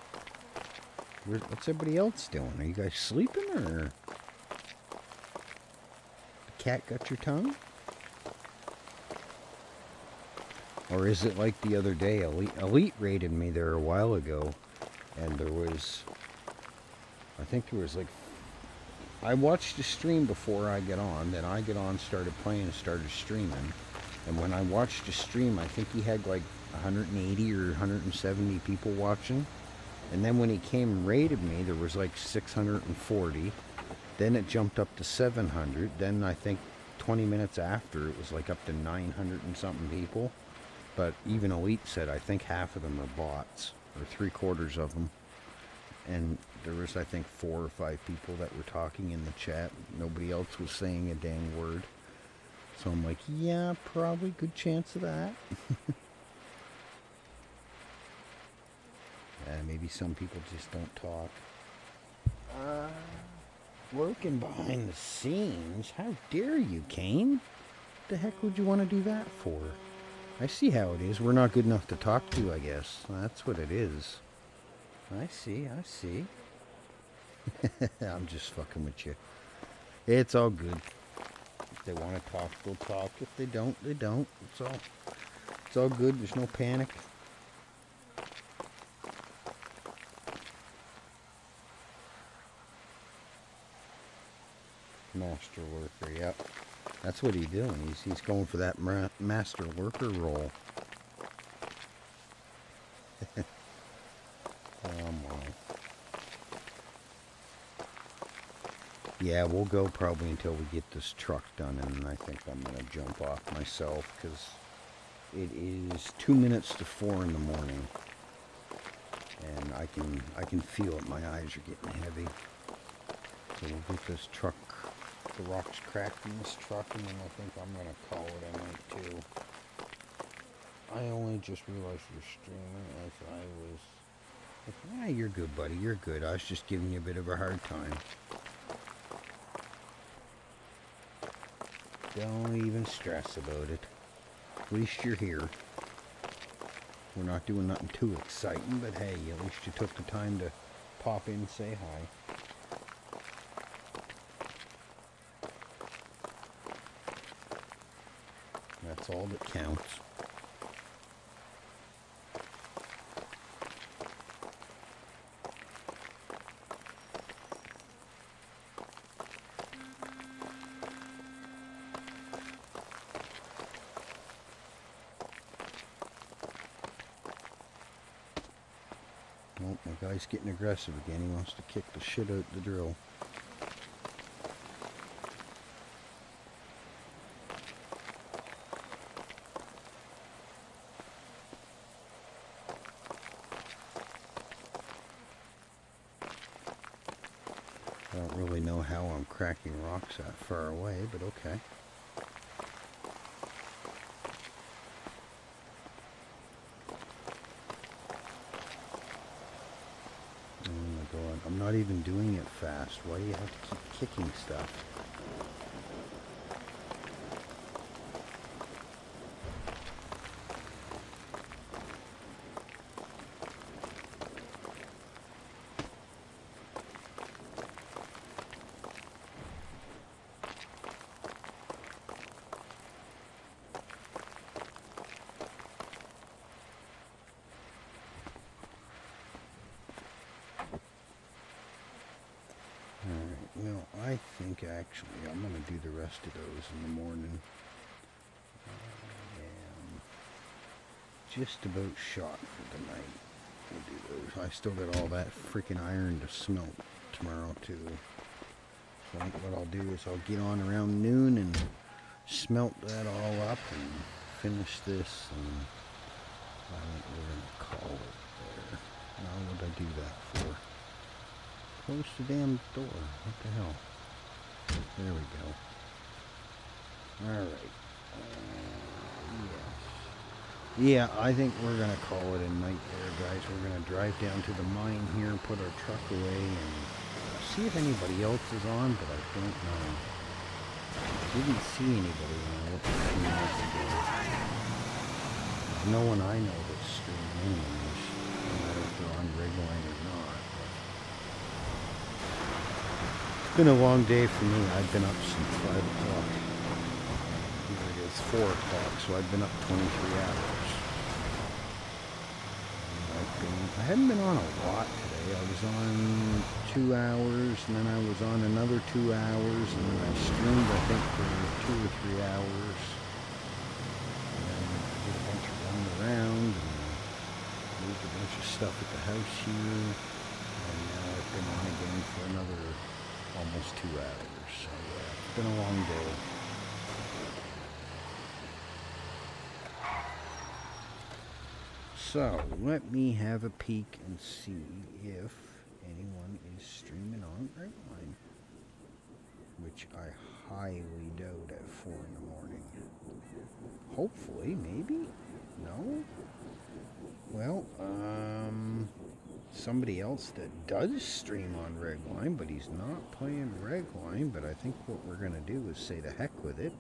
What's everybody else doing? Are you guys sleeping, or the cat got your tongue? Or is it like the other day? Elite raided me there a while ago, and there was, I think there was like, I watched the stream before I get on, then I get on, started playing, started streaming, and when I watched the stream, I think he had like 180 or 170 people watching. And then when he came and raided me, there was like 640. Then it jumped up to 700. Then I think 20 minutes after, it was like up to 900 and something people. But even Elite said, I think half of them are bots, or 3/4 of them. And there was, I think, 4 or 5 people that were talking in the chat. Nobody else was saying a dang word. So I'm like, yeah, probably good chance of that. Maybe some people just don't talk. Working behind the scenes? How dare you, Kane? The heck would you want to do that for? I see how it is. We're not good enough to talk to, I guess. That's what it is. I see. I'm just fucking with you. It's all good. If they want to talk, they'll talk. If they don't, they don't. It's all good. There's no panic. Master worker, yep. That's what he's doing. He's going for that master worker role. Yeah, we'll go probably until we get this truck done, and then I think I'm going to jump off myself, because it is 2 minutes to 4 in the morning, and I can feel it. My eyes are getting heavy. So we'll get this truck, the rocks cracked in this truck, and then I think I'm going to call it a night too. I only just realized you're streaming as I was... Yeah, you're good, buddy. You're good. I was just giving you a bit of a hard time. Don't even stress about it. At least you're here. We're not doing nothing too exciting, but hey, at least you took the time to pop in and say hi. That's all that counts. Oh, my guy's getting aggressive again. He wants to kick the shit out the drill. I don't really know how I'm cracking rocks that far away, but okay. Oh my god, I'm not even doing it fast. Why do you have to keep kicking stuff? Well, I think actually I'm going to do the rest of those in the morning. I am just about shot for the night. We'll do those. I still got all that freaking iron to smelt tomorrow too. So I think what I'll do is I'll get on around noon and smelt that all up and finish this, and I think we're going to call it there. Now what did I do that for? Close the damn door. What the hell? There we go. Alright. Yes. Yeah, I think we're going to call it a night there, guys. We're going to drive down to the mine here and put our truck away and see if anybody else is on, but I don't know. I didn't see anybody when I looked a few minutes ago. There's no one I know that's streaming anyways, no matter if they're on RedLine or not. It's been a long day for me. I've been up since 5 o'clock. Here it is 4 o'clock, so I've been up 23 hours. I hadn't been on a lot today. I was on 2 hours, and then I was on another 2 hours, and then I streamed, I think, for 2 or 3 hours. And then I did a bunch of running around, and moved a bunch of stuff at the house here. And now I've been on again for another almost 2 hours. So yeah, it's been a long day. So let me have a peek and see if anyone is streaming on RedLine, which I highly doubt at 4 in the morning. Hopefully, maybe? No? Well, somebody else that does stream on RedLine, but he's not playing RedLine, but I think what we're going to do is say the heck with it,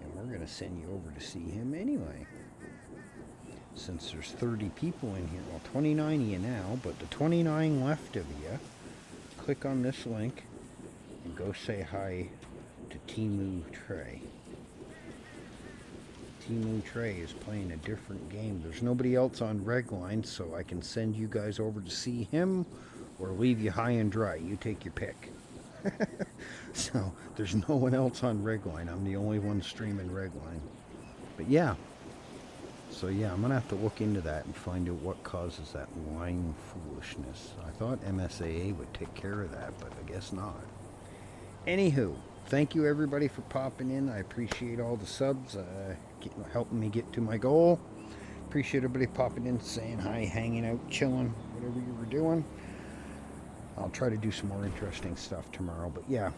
and we're going to send you over to see him anyway. Since there's 30 people in here, well, 29 of you now, but the 29 left of you, click on this link and go say hi to Timu Trey. Timu Trey is playing a different game. There's nobody else on RedLine, so I can send you guys over to see him or leave you high and dry. You take your pick. So there's no one else on RedLine. I'm the only one streaming RedLine. But yeah. So yeah, I'm going to have to look into that and find out what causes that line foolishness. I thought MSAA would take care of that, but I guess not. Anywho, thank you everybody for popping in. I appreciate all the subs, helping me get to my goal. Appreciate everybody popping in, saying hi, hanging out, chilling, whatever you were doing. I'll try to do some more interesting stuff tomorrow. But yeah,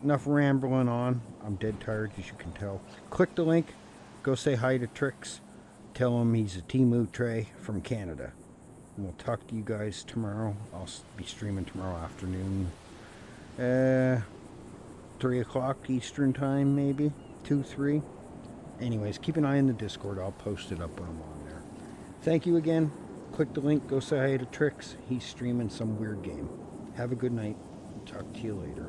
enough rambling on. I'm dead tired, as you can tell. Click the link. Go say hi to Trix. Tell him he's a Timu Trey from Canada. And we'll talk to you guys tomorrow. I'll be streaming tomorrow afternoon. 3 o'clock Eastern time, maybe 2, 3. Anyways, keep an eye on the Discord. I'll post it up when I'm on there. Thank you again. Click the link. Go say hi to Trix. He's streaming some weird game. Have a good night. Talk to you later.